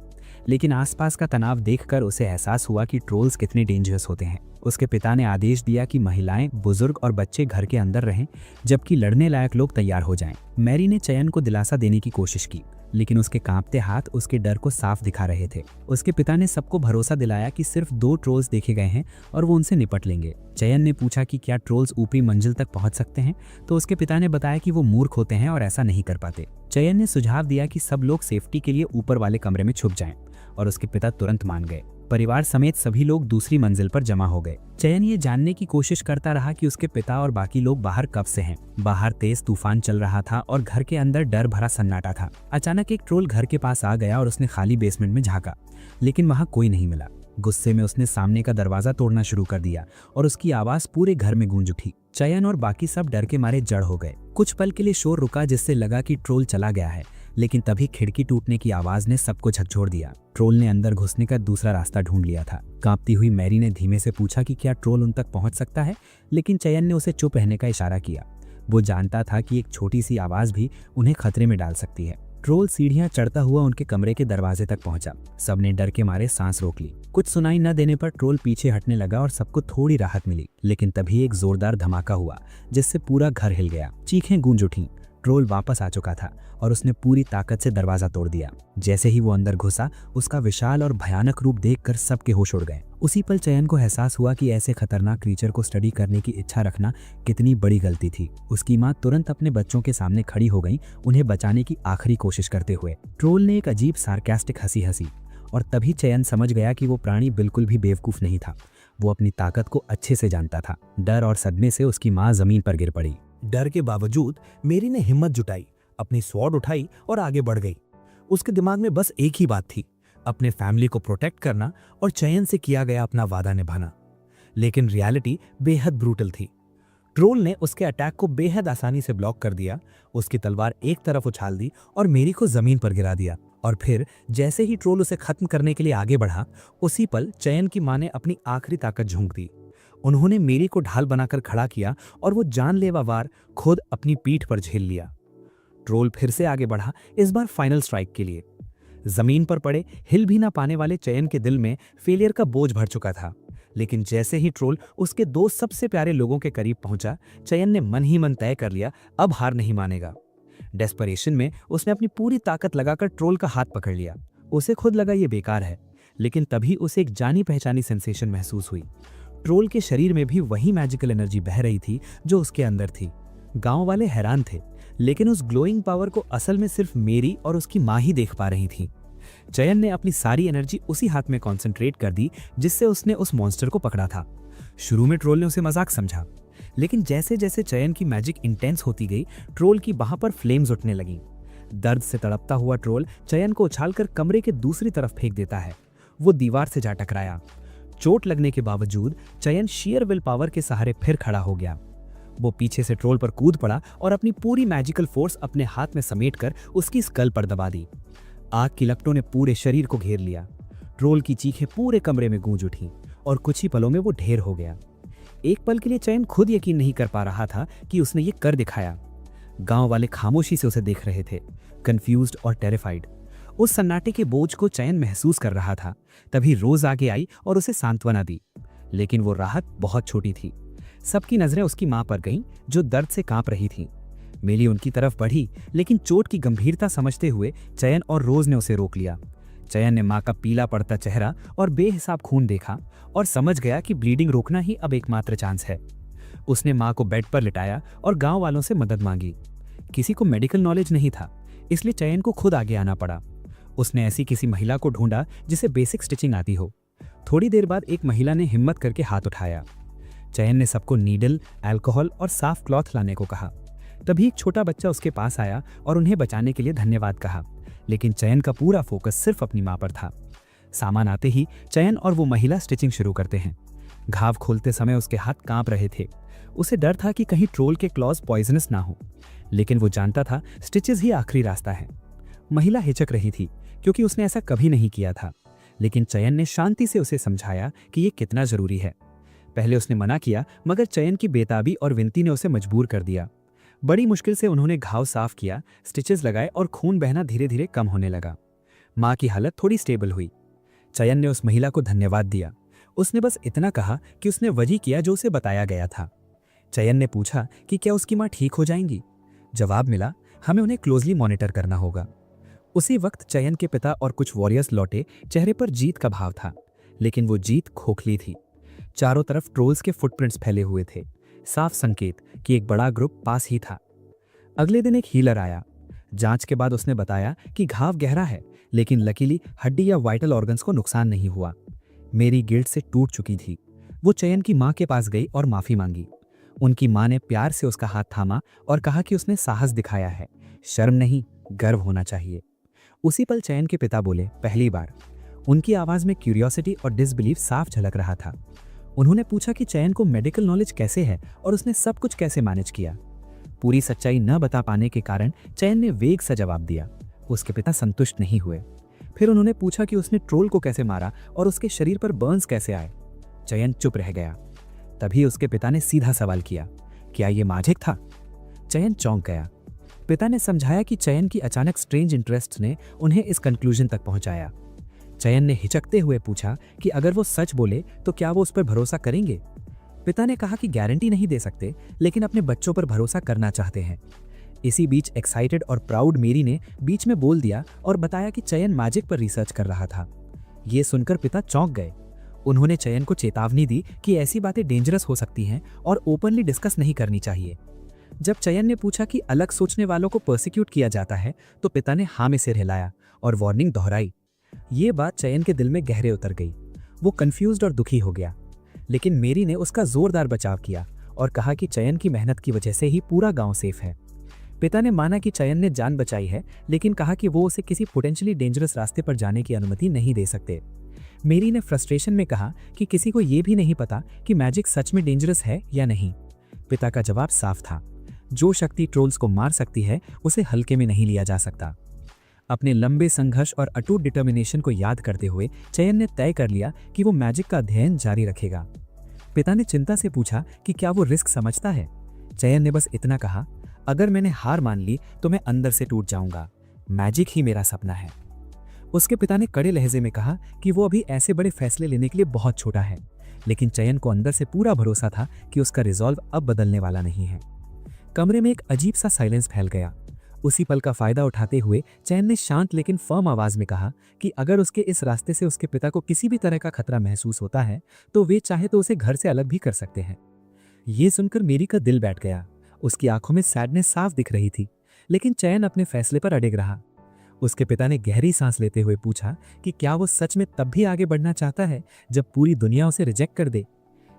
लेकिन आसपास का तनाव देखकर उसे एहसास हुआ कि ट्रोल्स कितने डेंजरस होते हैं। उसके पिता ने आदेश दिया कि महिलाएं, बुजुर्ग और बच्चे घर के अंदर रहें, जबकि लड़ने लायक लोग तैयार हो जाएं। मैरी ने चयन को दिलासा देने की कोशिश की, लेकिन उसके कांपते हाथ उसके डर को साफ दिखा रहे थे। उसके पिता ने सबको भरोसा दिलाया कि सिर्फ 2 ट्रोल्स देखे गए हैं और वो उनसे निपट लेंगे। चयन ने पूछा कि क्या ट्रोल्स ऊपरी मंजिल तक पहुंच सकते हैं, तो उसके पिता ने बताया कि वो मूर्ख होते हैं और ऐसा नहीं कर पाते। चयन ने सुझाव दिया कि सब लोग सेफ्टी के लिए ऊपर वाले कमरे में छुप जाएं, और उसके पिता तुरंत मान गए। परिवार समेत सभी लोग दूसरी मंजिल पर जमा हो गए। चयन ये जानने की कोशिश करता रहा कि उसके पिता और बाकी लोग बाहर कब से हैं। बाहर तेज तूफान चल रहा था और घर के अंदर डर भरा सन्नाटा था। अचानक एक ट्रोल घर के पास आ गया और उसने खाली बेसमेंट में झांका, लेकिन वहां कोई नहीं मिला। गुस्से में उसने सामने का दरवाजा तोड़ना शुरू कर दिया और उसकी आवाज पूरे घर में गूंज उठी। चयन और बाकी सब डर के मारे जड़ हो गए। कुछ पल के लिए शोर रुका, जिससे लगा कि ट्रोल चला गया है, लेकिन तभी खिड़की टूटने की आवाज ने सबको झकझोर दिया। ट्रोल ने अंदर घुसने का दूसरा रास्ता ढूंढ लिया था। कांपती हुई मैरी ने धीमे से पूछा कि क्या ट्रोल उन तक पहुंच सकता है, लेकिन चयन ने उसे चुप रहने का इशारा किया। वो जानता था कि एक छोटी सी आवाज भी उन्हें खतरे में डाल सकती है। ट्रोल सीढ़ियां चढ़ता हुआ उनके कमरे के दरवाजे तक पहुंचा। सबने डर के मारे सांस रोक ली। कुछ सुनाई न देने पर ट्रोल पीछे हटने लगा और सबको थोड़ी राहत मिली, लेकिन तभी एक जोरदार धमाका हुआ जिससे पूरा घर हिल गया। चीखें गूंज उठीं। ट्रोल वापस आ चुका था और उसने पूरी ताकत से दरवाजा तोड़ दिया। जैसे ही वो अंदर घुसा, उसका विशाल और भयानक रूप देखकर सबके होश उड़ गए। उसी पल चयन को एहसास हुआ कि ऐसे खतरनाक क्रीचर को स्टडी करने की इच्छा रखना कितनी बड़ी गलती थी। उसकी माँ तुरंत अपने बच्चों के सामने खड़ी हो गई, उन्हें बचाने की आखिरी कोशिश करते हुए। ट्रोल ने एक अजीब सार्कास्टिक हंसी हंसी और तभी चयन समझ गया कि वो प्राणी बिल्कुल भी बेवकूफ नहीं था। वो अपनी ताकत को अच्छे से जानता था। डर और सदमे से उसकी माँ जमीन पर गिर पड़ी। डर के बावजूद मेरी ने हिम्मत जुटाई, अपनी स्वॉर्ड उठाई और आगे बढ़ गई। उसके दिमाग में बस एक ही बात थी, अपने फैमिली को प्रोटेक्ट करना और चयन से किया गया अपना वादा निभाना। लेकिन रियलिटी बेहद ब्रूटल थी। ट्रोल ने उसके अटैक को बेहद आसानी से ब्लॉक कर दिया। उसकी तलवार एक तरफ उछाल दी और मेरी को जमीन पर गिरा दिया। और फिर जैसे ही ट्रोल उसे खत्म करने के लिए आगे बढ़ा, उसी पल चयन की मां ने अपनी आखिरी ताकत झोंक दी। उन्होंने मेरी को ढाल बनाकर खड़ा किया और वो जानलेवा वार खुद अपनी पीठ पर झेल लिया। ट्रोल फिर से आगे बढ़ा, इस बार फाइनल स्ट्राइक के लिए। जमीन पर पड़े, हिल भी ना पाने वाले चयन के दिल में फेलियर का बोझ भर चुका था। लेकिन जैसे ही ट्रोल उसके 2 सबसे प्यारे लोगों के करीब पहुंचा, चयन ने मन ही मन तय कर लिया, अब हार नहीं मानेगा। डेस्परेशन में उसने अपनी पूरी ताकत लगाकर ट्रोल का हाथ पकड़ लिया। उसे खुद लगा ये बेकार है, लेकिन तभी उसे एक जानी पहचानी सेंसेशन महसूस हुई। ट्रोल के शरीर में भी वही मैजिकल एनर्जी बह रही थी जो उसके अंदर थी। गांव वाले हैरान थे, लेकिन उस ग्लोइंग पावर को असल में सिर्फ मेरी और उसकी माँ ही देख पा रही थी। चयन ने अपनी सारी एनर्जी उसी हाथ में कंसंट्रेट कर दी जिससे उसने उस मॉन्स्टर को पकड़ा था। शुरू में ट्रोल ने उसे मजाक समझा, लेकिन जैसे जैसे चयन की मैजिक इंटेंस होती गई, ट्रोल की बाह पर फ्लेम्स उठने लगीं। दर्द से तड़पता हुआ ट्रोल चयन को उछालकर कमरे के दूसरी तरफ फेंक देता है। वो दीवार से जा टकराया। चोट लगने के बावजूद चयन शेयर विल पावर के सहारे फिर खड़ा हो गया। वो पीछे से ट्रोल पर कूद पड़ा और अपनी पूरी मैजिकल फोर्स अपने हाथ में समेटकर उसकी स्कल पर दबा दी। आग की लपटों ने पूरे शरीर को घेर लिया। ट्रोल की चीखें पूरे कमरे में गूंज उठीं और कुछ ही पलों में वो ढेर हो गया। एक पल के लिए चयन खुद यकीन नहीं कर पा रहा था कि उसने ये कर दिखाया। गांव वाले खामोशी से उसे देख रहे थे, कंफ्यूज्ड और टेरिफाइड। उस सन्नाटे के बोझ को चयन महसूस कर रहा था। तभी रोज आगे आई और उसे सांत्वना दी, लेकिन वो राहत बहुत छोटी थी। सबकी नजरें उसकी मां पर गईं, जो दर्द से कांप रही थी। मेली उनकी तरफ बढ़ी, लेकिन चोट की गंभीरता समझते हुए चयन और रोज ने उसे रोक लिया। चयन ने मां का पीला पड़ता चेहरा और बेहिसाब खून देखा और समझ गया कि ब्लीडिंग रोकना ही अब एकमात्र चांस है। उसने मां को बेड पर लिटाया और गांव वालों से मदद मांगी। किसी को मेडिकल नॉलेज नहीं था, इसलिए चयन को खुद आगे आना पड़ा। उसने ऐसी किसी महिला को ढूंढा जिसे बेसिक स्टिचिंग आती हो। थोड़ी देर बाद एक महिला ने हिम्मत करके हाथ उठाया। चयन ने सबको नीडल, अल्कोहल और साफ क्लॉथ लाने को कहा। तभी एक छोटा बच्चा उसके पास आया और उन्हें बचाने के लिए धन्यवाद कहा, लेकिन चयन का पूरा फोकस सिर्फ अपनी मां पर था। सामान आते ही चयन और वो महिला स्टिचिंग शुरू करते हैं। घाव खोलते समय उसके हाथ कांप रहे थे। उसे डर था कि कहीं ट्रोल के क्लॉज पॉइजनस ना हो, लेकिन वो जानता था स्टिचेस ही आखिरी रास्ता है। महिला हिचक रही थी क्योंकि उसने ऐसा कभी नहीं किया था, लेकिन चयन ने शांति से उसे समझाया कि ये कितना जरूरी है। पहले उसने मना किया, मगर चयन की बेताबी और विनती ने उसे मजबूर कर दिया। बड़ी मुश्किल से उन्होंने घाव साफ किया, स्टिचेस लगाए और खून बहना धीरे धीरे कम होने लगा। मां की हालत थोड़ी स्टेबल हुई। चयन ने उस महिला को धन्यवाद दिया। उसने बस इतना कहा कि उसने वही किया जो उसे बताया गया था। चयन ने पूछा कि क्या उसकी मां ठीक हो जाएंगी। जवाब मिला, हमें उन्हें क्लोजली मॉनिटर करना होगा। उसी वक्त चयन के पिता और कुछ वॉरियर्स लौटे। चेहरे पर जीत का भाव था, लेकिन वो जीत खोखली थी। चारों तरफ ट्रोल्स के फुटप्रिंट्स फैले हुए थे, साफ संकेत कि एक बड़ा ग्रुप पास ही था। अगले दिन एक हीलर आया। जांच के बाद उसने बताया कि घाव गहरा है, लेकिन लकीली हड्डी या वाइटल ऑर्गन्स को नुकसान नहीं हुआ। मेरी गिल्ट से टूट चुकी थी। वो चयन की माँ के पास गई और माफी मांगी। उनकी माँ ने प्यार से उसका हाथ थामा और कहा कि उसने साहस दिखाया है, शर्म नहीं, गर्व होना चाहिए। उसी पल चयन के पिता बोले, पहली बार। उनकी आवाज में क्यूरियोसिटी और डिसबिलीफ साफ झलक रहा था। उन्होंने पूछा कि चयन को मेडिकल नॉलेज कैसे है और उसने सब कुछ कैसे मैनेज किया। पूरी सच्चाई न बता पाने के कारण चयन ने वेग सा जवाब दिया। उसके पिता संतुष्ट नहीं हुए। फिर उन्होंने पूछा कि उसने ट्रोल को कैसे मारा और उसके शरीर पर बर्न्स कैसे आए। चयन चुप रह गया। तभी उसके पिता ने सीधा सवाल किया, क्या ये मैजिक था? चयन चौंक गया। पिता ने समझाया कि चयन की अचानक स्ट्रेंज इंटरेस्ट ने उन्हें इस कंक्लूजन तक पहुंचाया। चयन ने हिचकते हुए पूछा कि अगर वो सच बोले तो क्या वो उस पर भरोसा करेंगे। पिता ने कहा कि गारंटी नहीं दे सकते, लेकिन अपने बच्चों पर भरोसा करना चाहते हैं। इसी बीच एक्साइटेड और प्राउड मेरी ने बीच में बोल दिया और बताया कि चयन मैजिक पर रिसर्च कर रहा था। ये सुनकर पिता चौंक गए। उन्होंने चयन को चेतावनी दी कि ऐसी बातें डेंजरस हो सकती हैं और ओपनली डिस्कस नहीं करनी चाहिए। जब चयन ने पूछा कि अलग सोचने वालों को पर्सिक्यूट किया जाता है, तो पिता ने हाँ में सिर हिलाया और वार्निंग दोहराई। ये बात चयन के दिल में गहरे उतर गई। वो कंफ्यूज्ड और दुखी हो गया, लेकिन मेरी ने उसका जोरदार बचाव किया और कहा कि चयन की मेहनत की वजह से ही पूरा गांव सेफ है। पिता ने माना कि चयन ने जान बचाई है, लेकिन कहा कि वो उसे किसी पोटेंशियली डेंजरस रास्ते पर जाने की अनुमति नहीं दे सकते। मेरी ने फ्रस्ट्रेशन में कहा कि किसी को ये भी नहीं पता कि मैजिक सच में डेंजरस है या नहीं। पिता का जवाब साफ था, जो शक्ति ट्रोल्स को मार सकती है उसे हल्के में नहीं लिया जा सकता। अपने लंबे संघर्ष और अटूट डिटर्मिनेशन को याद करते हुए चयन ने तय कर लिया कि वो मैजिक का अध्ययन जारी रखेगा। पिता ने चिंता से पूछा कि क्या वो रिस्क समझता है। चयन ने बस इतना कहा, अगर मैंने हार मान ली तो मैं अंदर से टूट जाऊंगा। मैजिक ही मेरा सपना है। उसके पिता ने कड़े लहजे में कहा कि वो अभी ऐसे बड़े फैसले लेने के लिए बहुत छोटा है, लेकिन चयन को अंदर से पूरा भरोसा था कि उसका रिजॉल्व अब बदलने वाला नहीं है। कमरे में एक अजीब सा साइलेंस फैल गया। उसी पल का फायदा उठाते हुए चयन ने शांत लेकिन फर्म आवाज में कहा कि अगर उसके इस रास्ते से उसके पिता को किसी भी तरह का खतरा महसूस होता है तो वे चाहे तो उसे घर से अलग भी कर सकते हैं। ये सुनकर मेरी का दिल बैठ गया। उसकी आंखों में सैडनेस साफ दिख रही थी, लेकिन चयन अपने फैसले पर अड़िग रहा। उसके पिता ने गहरी सांस लेते हुए पूछा कि क्या वो सच में तब भी आगे बढ़ना चाहता है जब पूरी दुनिया उसे रिजेक्ट कर दे।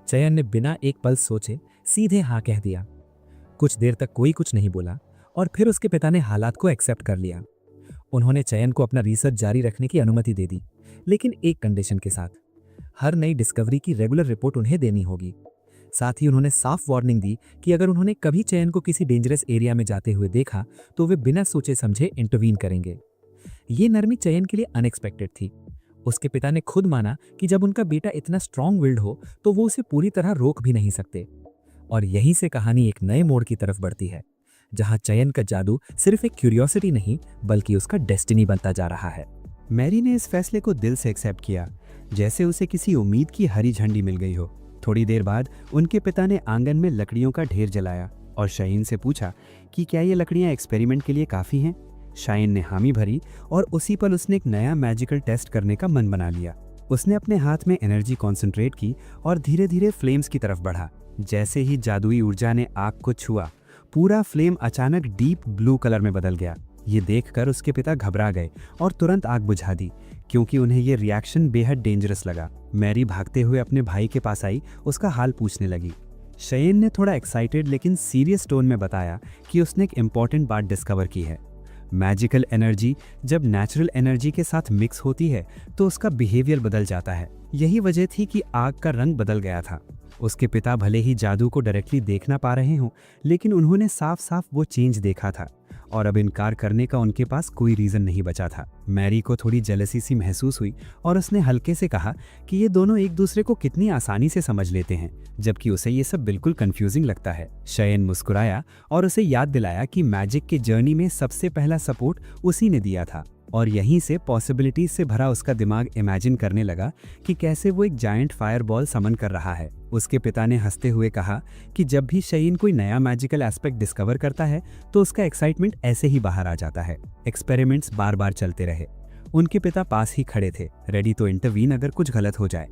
चयन ने बिना एक पल सोचे सीधे हाँ कह दिया। कुछ देर तक कोई कुछ नहीं बोला और फिर उसके पिता ने हालात को एक्सेप्ट कर लिया। उन्होंने चयन को अपना रिसर्च जारी रखने की अनुमति दे दी, लेकिन एक कंडीशन के साथ, हर नई डिस्कवरी की रेगुलर रिपोर्ट उन्हें देनी होगी। साथ ही उन्होंने साफ वार्निंग दी कि अगर उन्होंने कभी चयन को किसी डेंजरस एरिया में जाते हुए देखा तो वे बिना सोचे समझे इंटरवीन करेंगे। ये नरमी चयन के लिए अनएक्सपेक्टेड थी। उसके पिता ने खुद माना कि जब उनका बेटा इतना स्ट्रांग विल्ड हो तो वो उसे पूरी तरह रोक भी नहीं सकते। और यहीं से कहानी एक नए मोड़ की तरफ बढ़ती है, जहां चयन का जादू सिर्फ एक क्यूरियोसिटी नहीं बल्कि उसका डेस्टिनी बनता जा रहा है। मैरी ने इस फैसले को दिल से एक्सेप्ट किया, जैसे उसे किसी उम्मीद की हरी झंडी मिल गई हो। थोड़ी देर बाद उनके पिता ने आंगन में लकड़ियों का ढेर जलाया और शाहीन से पूछा कि क्या ये लकड़ियां एक्सपेरिमेंट के लिए काफ़ी हैं। शाहीन ने हामी भरी और उसी पल उसने एक नया मैजिकल टेस्ट करने का मन बना लिया। उसने अपने हाथ में एनर्जी कॉन्सेंट्रेट की और धीरे धीरे फ्लेम्स की तरफ बढ़ा। जैसे ही जादुई ऊर्जा ने आग को छुआ, पूरा फ्लेम अचानक डीप ब्लू कलर में बदल गया। ये देखकर उसके पिता घबरा गए और तुरंत आग बुझा दी, क्योंकि उन्हें ये रिएक्शन बेहद डेंजरस लगा। मैरी भागते हुए अपने भाई के पास आई, उसका हाल पूछने लगी। शयन ने थोड़ा एक्साइटेड लेकिन सीरियस टोन में बताया कि उसने एक इम्पॉर्टेंट बात डिस्कवर की है। मैजिकल एनर्जी जब नेचुरल एनर्जी के साथ मिक्स होती है तो उसका बिहेवियर बदल जाता है। यही वजह थी कि आग का रंग बदल गया था। उसके पिता भले ही जादू को डायरेक्टली देख ना पा रहे हों, लेकिन उन्होंने साफ साफ वो चेंज देखा था और अब इनकार करने का उनके पास कोई रीज़न नहीं बचा था। मैरी को थोड़ी जेलसी सी महसूस हुई और उसने हल्के से कहा कि ये दोनों एक दूसरे को कितनी आसानी से समझ लेते हैं, जबकि उसे ये सब बिल्कुल कंफ्यूजिंग लगता है। शयन मुस्कुराया और उसे याद दिलाया कि मैजिक के जर्नी में सबसे पहला सपोर्ट उसी ने दिया था। और यहीं से पॉसिबिलिटीज से भरा उसका दिमाग इमेजिन करने लगा कि कैसे वो एक जायंट फायरबॉल समन कर रहा है। उसके पिता ने हंसते हुए कहा कि जब भी शयीन कोई नया मैजिकल एस्पेक्ट डिस्कवर करता है तो उसका एक्साइटमेंट ऐसे ही बाहर आ जाता है। एक्सपेरिमेंट्स बार बार चलते रहे। उनके पिता पास ही खड़े थे, रेडी टू इंटरवीन अगर कुछ गलत हो जाए।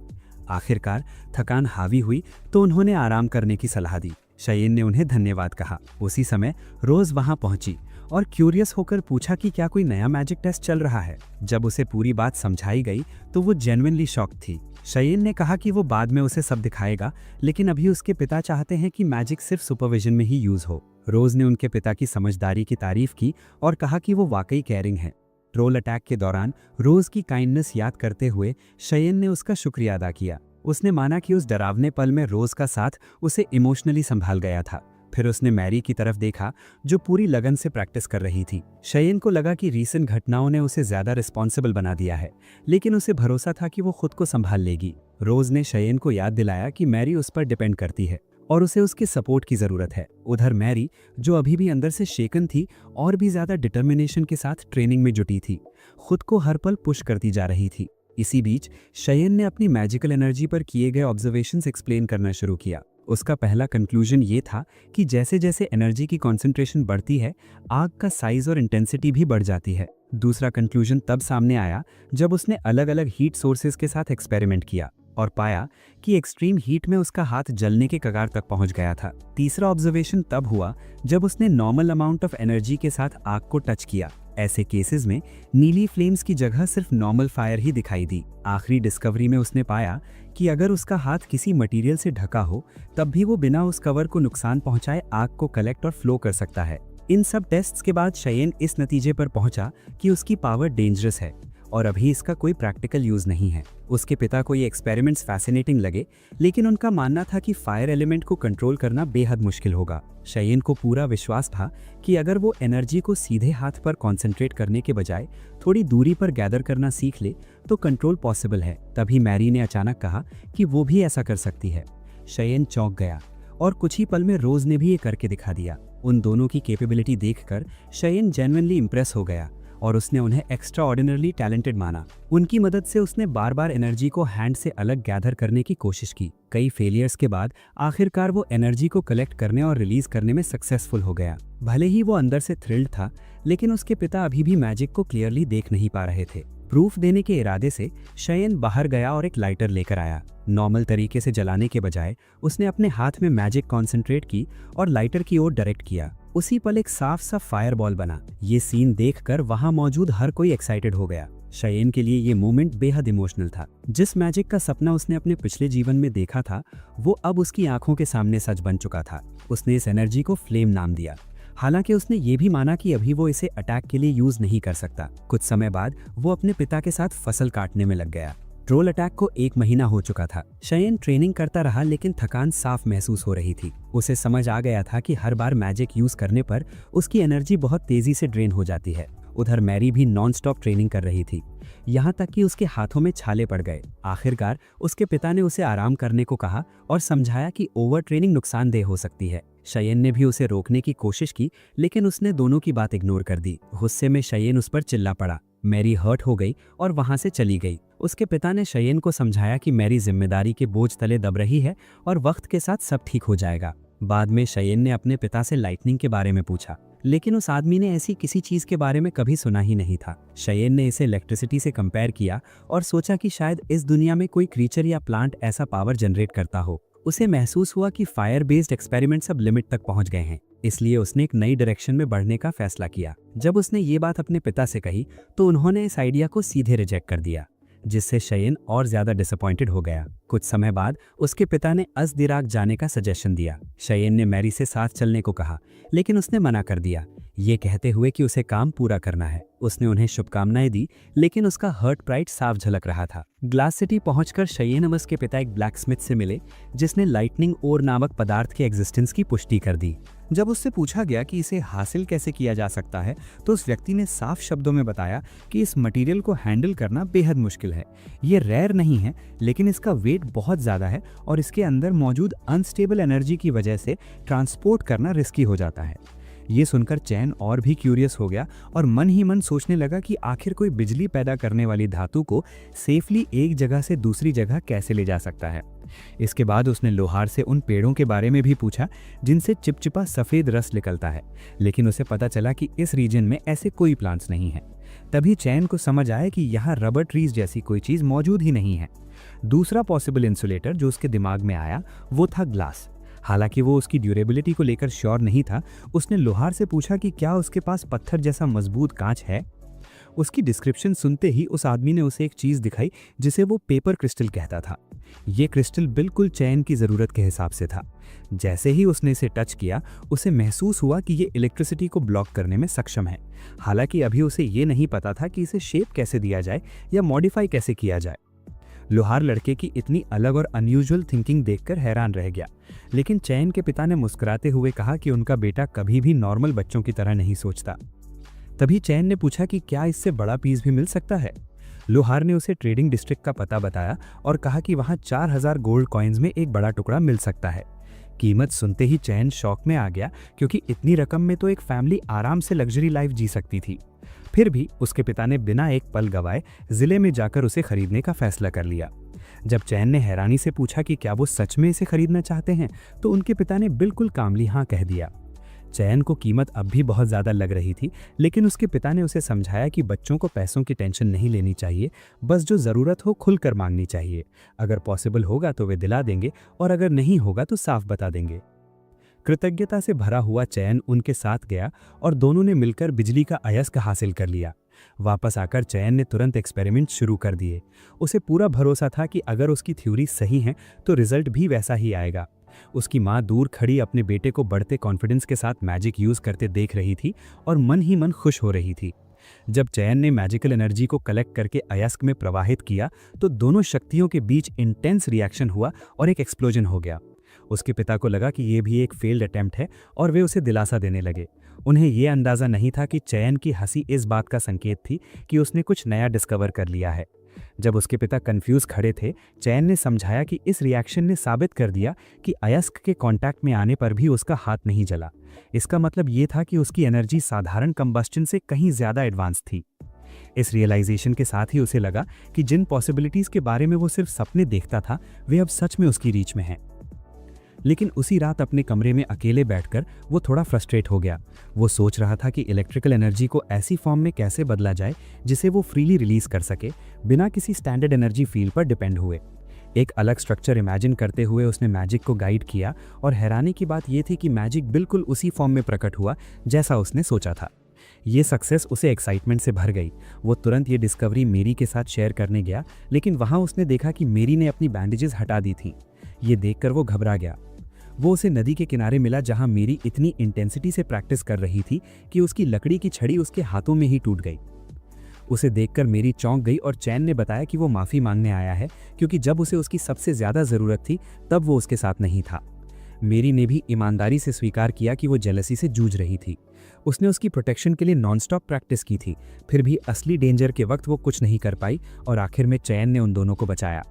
आखिरकार थकान हावी हुई तो उन्होंने आराम करने की सलाह दी। शयीन ने उन्हें धन्यवाद कहा। उसी समय रोज वहां पहुंची और क्यूरियस होकर पूछा कि क्या कोई नया मैजिक टेस्ट चल रहा है। जब उसे पूरी बात समझाई गई तो वो जेन्युइनली शॉक्ड थी। शयीन ने कहा कि वो बाद में उसे सब दिखाएगा, लेकिन अभी उसके पिता चाहते हैं कि मैजिक सिर्फ सुपरविजन में ही यूज हो। रोज ने उनके पिता की समझदारी की तारीफ की और कहा कि वो वाकई केयरिंग है। ट्रोल अटैक के दौरान रोज की काइंडनेस याद करते हुए शयीन ने उसका शुक्रिया अदा किया। उसने माना कि उस डरावने पल में रोज का साथ उसे इमोशनली संभाल गया था। फिर उसने मैरी की तरफ देखा जो पूरी लगन से प्रैक्टिस कर रही थी। शयीन को लगा कि रीसेंट घटनाओं ने उसे ज्यादा रिस्पॉन्सिबल बना दिया है, लेकिन उसे भरोसा था कि वो खुद को संभाल लेगी। रोज ने शयीन को याद दिलाया कि मैरी उस पर डिपेंड करती है और उसे उसके सपोर्ट की जरूरत है। उधर मैरी, जो अभी भी अंदर से शेकन थी, और भी ज्यादा डिटर्मिनेशन के साथ ट्रेनिंग में जुटी थी, खुद को हर पल पुश करती जा रही थी। इसी बीच शयीन ने अपनी मैजिकल एनर्जी पर किए गए ऑब्जर्वेशंस एक्सप्लेन करना शुरू किया। उसका पहला कंक्लूजन ये था कि जैसे जैसे एनर्जी की कॉन्सेंट्रेशन बढ़ती है, आग का साइज और इंटेंसिटी भी बढ़ जाती है। दूसरा कंक्लूजन तब सामने आया जब उसने अलग अलग हीट सोर्सेज के साथ एक्सपेरिमेंट किया और पाया कि एक्सट्रीम हीट में उसका हाथ जलने के कगार तक पहुंच गया था। तीसरा ऑब्जर्वेशन तब हुआ जब उसने नॉर्मल अमाउंट ऑफ एनर्जी के साथ आग को टच किया। ऐसे केसेस में नीली फ्लेम्स की जगह सिर्फ नॉर्मल फायर ही दिखाई दी। आखिरी डिस्कवरी में उसने पाया कि अगर उसका हाथ किसी मटेरियल से ढका हो, तब भी वो बिना उस कवर को नुकसान पहुंचाए आग को कलेक्ट और फ्लो कर सकता है। इन सब टेस्ट्स के बाद शयीन इस नतीजे पर पहुंचा कि उसकी पावर डेंजरस है और अभी इसका कोई प्रैक्टिकल यूज नहीं है। उसके पिता को ये एक्सपेरिमेंट्स फैसिनेटिंग लगे, लेकिन उनका मानना था कि फायर एलिमेंट को कंट्रोल करना बेहद मुश्किल होगा। शयीन को पूरा विश्वास था कि अगर वो एनर्जी को सीधे हाथ पर कॉन्सेंट्रेट करने के बजाय थोड़ी दूरी पर गैदर करना सीख ले तो कंट्रोल पॉसिबल है। तभी मैरी ने अचानक कहा कि वो भी ऐसा कर सकती है। शयीन चौंक गया और कुछ ही पल में रोज ने भी ये करके दिखा दिया। उन दोनों की कैपेबिलिटी देखकर शयीन जेन्युइनली इंप्रेस हो गया और उसने उन्हें एक्स्ट्रा ऑर्डिनरली टैलेंटेड माना। उनकी मदद से उसने बार बार एनर्जी को हैंड से अलग गैदर करने की कोशिश की। कई फेलियर्स के बाद आखिरकार वो एनर्जी को कलेक्ट करने और रिलीज करने में सक्सेसफुल हो गया। भले ही वो अंदर से थ्रिल्ड था, लेकिन उसके पिता अभी भी मैजिक को क्लियरली देख नहीं पा रहे थे। प्रूफ देने के इरादे से शयीन बाहर गया और एक लाइटर लेकर आया। नॉर्मल तरीके से जलाने के बजाय उसने अपने हाथ में मैजिक कॉन्सेंट्रेट की और लाइटर की ओर डायरेक्ट किया। उसी पल एक साफ सा फायरबॉल बना। ये सीन देखकर वहां मौजूद हर कोई एक्साइटेड हो गया। शयीन के लिए ये मोमेंट बेहद इमोशनल था। जिस मैजिक का सपना उसने अपने पिछले जीवन में देखा था, वो अब उसकी आंखों के सामने सच बन चुका था। उसने इस एनर्जी को फ्लेम नाम दिया। हालांकि उसने ये भी माना कि अभी वो इसे अटैक के लिए यूज नहीं कर सकता। कुछ समय बाद वो अपने पिता के साथ फसल काटने में लग गया। ट्रोल अटैक को 1 महीना हो चुका था। शयीन ट्रेनिंग करता रहा, लेकिन थकान साफ महसूस हो रही थी। उसे समझ आ गया था कि हर बार मैजिक यूज करने पर उसकी एनर्जी बहुत तेजी से ड्रेन हो जाती है। उधर मैरी भी नॉन स्टॉप ट्रेनिंग कर रही थी, यहाँ तक कि उसके हाथों में छाले पड़ गए। आखिरकार उसके पिता ने उसे आराम करने को कहा और समझाया कि ओवर ट्रेनिंग नुकसानदेह हो सकती है। शयीन ने भी उसे रोकने की कोशिश की, लेकिन उसने दोनों की बात इग्नोर कर दी। गुस्से में शयीन उस पर चिल्ला पड़ा। मैरी हर्ट हो गई और वहां से चली गई। उसके पिता ने शयीन को समझाया कि मैरी जिम्मेदारी के बोझ तले दब रही है और वक्त के साथ सब ठीक हो जाएगा। बाद में शयीन ने अपने पिता से लाइटनिंग के बारे में पूछा, लेकिन उस आदमी ने ऐसी किसी चीज के बारे में कभी सुना ही नहीं था। शयीन ने इसे इलेक्ट्रिसिटी से कंपेयर किया और सोचा कि शायद इस दुनिया में कोई क्रीचर या प्लांट ऐसा पावर जनरेट करता हो। उसे महसूस हुआ कि फायर बेस्ड एक्सपेरिमेंट्स अब लिमिट तक पहुंच गए हैं, इसलिए उसने एक नई डायरेक्शन में बढ़ने का फैसला किया। जब उसने ये बात अपने पिता से कही तो उन्होंने इस आइडिया को सीधे रिजेक्ट कर दिया, जिससे शयीन और ज्यादा डिसअपॉइंटेड हो गया। कुछ समय बाद उसके पिता ने अज़दिराक जाने का सजेशन दिया। शयीन ने मैरी से साथ चलने को कहा, लेकिन उसने मना कर दिया, ये कहते हुए कि उसे काम पूरा करना है। उसने उन्हें शुभकामनाएं दी, लेकिन उसका हर्ट प्राइड साफ झलक रहा था। ग्लास सिटी पहुंचकर शयीन अब उसके पिता एक ब्लैकस्मिथ से मिले, जिसने लाइटनिंग ओर नामक पदार्थ के एग्जिस्टेंस की पुष्टि कर दी। जब उससे पूछा गया कि इसे हासिल कैसे किया जा सकता है, तो उस व्यक्ति ने साफ शब्दों में बताया कि इस मटेरियल को हैंडल करना बेहद मुश्किल है। ये रेयर नहीं है, लेकिन इसका वेट बहुत ज़्यादा है और इसके अंदर मौजूद अनस्टेबल एनर्जी की वजह से ट्रांसपोर्ट करना रिस्की हो जाता है। ये सुनकर चैन और भी क्यूरियस हो गया और मन ही मन सोचने लगा कि आखिर कोई बिजली पैदा करने वाली धातु को सेफली एक जगह से दूसरी जगह कैसे ले जा सकता है। इसके बाद उसने लोहार से उन पेड़ों के बारे में भी पूछा जिनसे चिपचिपा सफ़ेद रस निकलता है, लेकिन उसे पता चला कि इस रीजन में ऐसे कोई प्लांट्स नहीं हैं। तभी चैन को समझ आया कि यहाँ रबर ट्रीज जैसी कोई चीज़ मौजूद ही नहीं है। दूसरा पॉसिबल इंसुलेटर जो उसके दिमाग में आया वो था ग्लास। हालांकि वो उसकी ड्यूरेबिलिटी को लेकर श्योर नहीं था, उसने लोहार से पूछा कि क्या उसके पास पत्थर जैसा मजबूत कांच है। उसकी डिस्क्रिप्शन सुनते ही उस आदमी ने उसे एक चीज़ दिखाई जिसे वो पेपर क्रिस्टल कहता था। ये क्रिस्टल बिल्कुल चैन की ज़रूरत के हिसाब से था। जैसे ही उसने इसे टच किया उसे महसूस हुआ कि ये इलेक्ट्रिसिटी को ब्लॉक करने में सक्षम है। हालांकि अभी उसे ये नहीं पता था कि इसे शेप कैसे दिया जाए या मॉडिफाई कैसे किया जाए। लोहार लड़के की इतनी अलग और अनयूजुअल थिंकिंग देखकर हैरान रह गया, लेकिन चैन के पिता ने मुस्कुराते हुए कहा कि उनका बेटा कभी भी नॉर्मल बच्चों की तरह नहीं सोचता। तभी चैन ने पूछा कि क्या इससे बड़ा पीस भी मिल सकता है। लोहार ने उसे ट्रेडिंग डिस्ट्रिक्ट का पता बताया और कहा कि वहाँ 4000 गोल्ड कॉइन्स में एक बड़ा टुकड़ा मिल सकता है। कीमत सुनते ही चैन शॉक में आ गया, क्योंकि इतनी रकम में तो एक फैमिली आराम से लग्जरी लाइफ जी सकती थी। फिर भी उसके पिता ने बिना एक पल गवाए जिले में जाकर उसे खरीदने का फैसला कर लिया। जब चैन ने हैरानी से पूछा कि क्या वो सच में इसे खरीदना चाहते हैं, तो उनके पिता ने बिल्कुल कामली हाँ कह दिया। चैन को कीमत अब भी बहुत ज़्यादा लग रही थी, लेकिन उसके पिता ने उसे समझाया कि बच्चों को पैसों की टेंशन नहीं लेनी चाहिए, बस जो ज़रूरत हो खुलकर मांगनी चाहिए। अगर पॉसिबल होगा तो वे दिला देंगे और अगर नहीं होगा तो साफ बता देंगे। कृतज्ञता से भरा हुआ चैन उनके साथ गया और दोनों ने मिलकर बिजली का अयस्क हासिल कर लिया। वापस आकर चैन ने तुरंत एक्सपेरिमेंट शुरू कर दिए। उसे पूरा भरोसा था कि अगर उसकी थ्योरी सही है तो रिजल्ट भी वैसा ही आएगा। उसकी माँ दूर खड़ी अपने बेटे को बढ़ते कॉन्फिडेंस के साथ मैजिक यूज करते देख रही थी और मन ही मन खुश हो रही थी। जब चैन ने मैजिकल एनर्जी को कलेक्ट करके अयस्क में प्रवाहित किया तो दोनों शक्तियों के बीच इंटेंस रिएक्शन हुआ और एक एक्सप्लोजन हो गया। उसके पिता को लगा कि ये भी एक फेल्ड अटेम्प्ट है और वे उसे दिलासा देने लगे। उन्हें यह अंदाज़ा नहीं था कि चैन की हंसी इस बात का संकेत थी कि उसने कुछ नया डिस्कवर कर लिया है। जब उसके पिता कंफ्यूज खड़े थे, चैन ने समझाया कि इस रिएक्शन ने साबित कर दिया कि अयस्क के कांटेक्ट में आने पर भी उसका हाथ नहीं जला। इसका मतलब ये था कि उसकी एनर्जी साधारण कंबस्टन से कहीं ज़्यादा एडवांस थी। इस रियलाइजेशन के साथ ही उसे लगा कि जिन पॉसिबिलिटीज़ के बारे में वो सिर्फ सपने देखता था वे अब सच में उसकी रीच में हैं। लेकिन उसी रात अपने कमरे में अकेले बैठकर वो थोड़ा फ्रस्ट्रेट हो गया। वो सोच रहा था कि इलेक्ट्रिकल एनर्जी को ऐसी फॉर्म में कैसे बदला जाए जिसे वो फ्रीली रिलीज कर सके, बिना किसी स्टैंडर्ड एनर्जी फील्ड पर डिपेंड हुए। एक अलग स्ट्रक्चर इमेजिन करते हुए उसने मैजिक को गाइड किया और हैरानी की बात यह थी कि मैजिक बिल्कुल उसी फॉर्म में प्रकट हुआ जैसा उसने सोचा था। ये सक्सेस उसे एक्साइटमेंट से भर गई। वो तुरंत ये डिस्कवरी मेरी के साथ शेयर करने गया, लेकिन वहाँ उसने देखा कि मेरी ने अपनी बैंडेजेस हटा दी थी। ये देखकर वो घबरा गया। वो उसे नदी के किनारे मिला जहां मेरी इतनी इंटेंसिटी से प्रैक्टिस कर रही थी कि उसकी लकड़ी की छड़ी उसके हाथों में ही टूट गई। उसे देखकर मेरी चौंक गई और चैन ने बताया कि वो माफ़ी मांगने आया है, क्योंकि जब उसे उसकी सबसे ज़्यादा ज़रूरत थी तब वो उसके साथ नहीं था। मेरी ने भी ईमानदारी से स्वीकार किया कि वो जेलसी से जूझ रही थी। उसने उसकी प्रोटेक्शन के लिए नॉनस्टॉप प्रैक्टिस की थी, फिर भी असली डेंजर के वक्त वो कुछ नहीं कर पाई और आखिर में चैन ने उन दोनों को बचाया।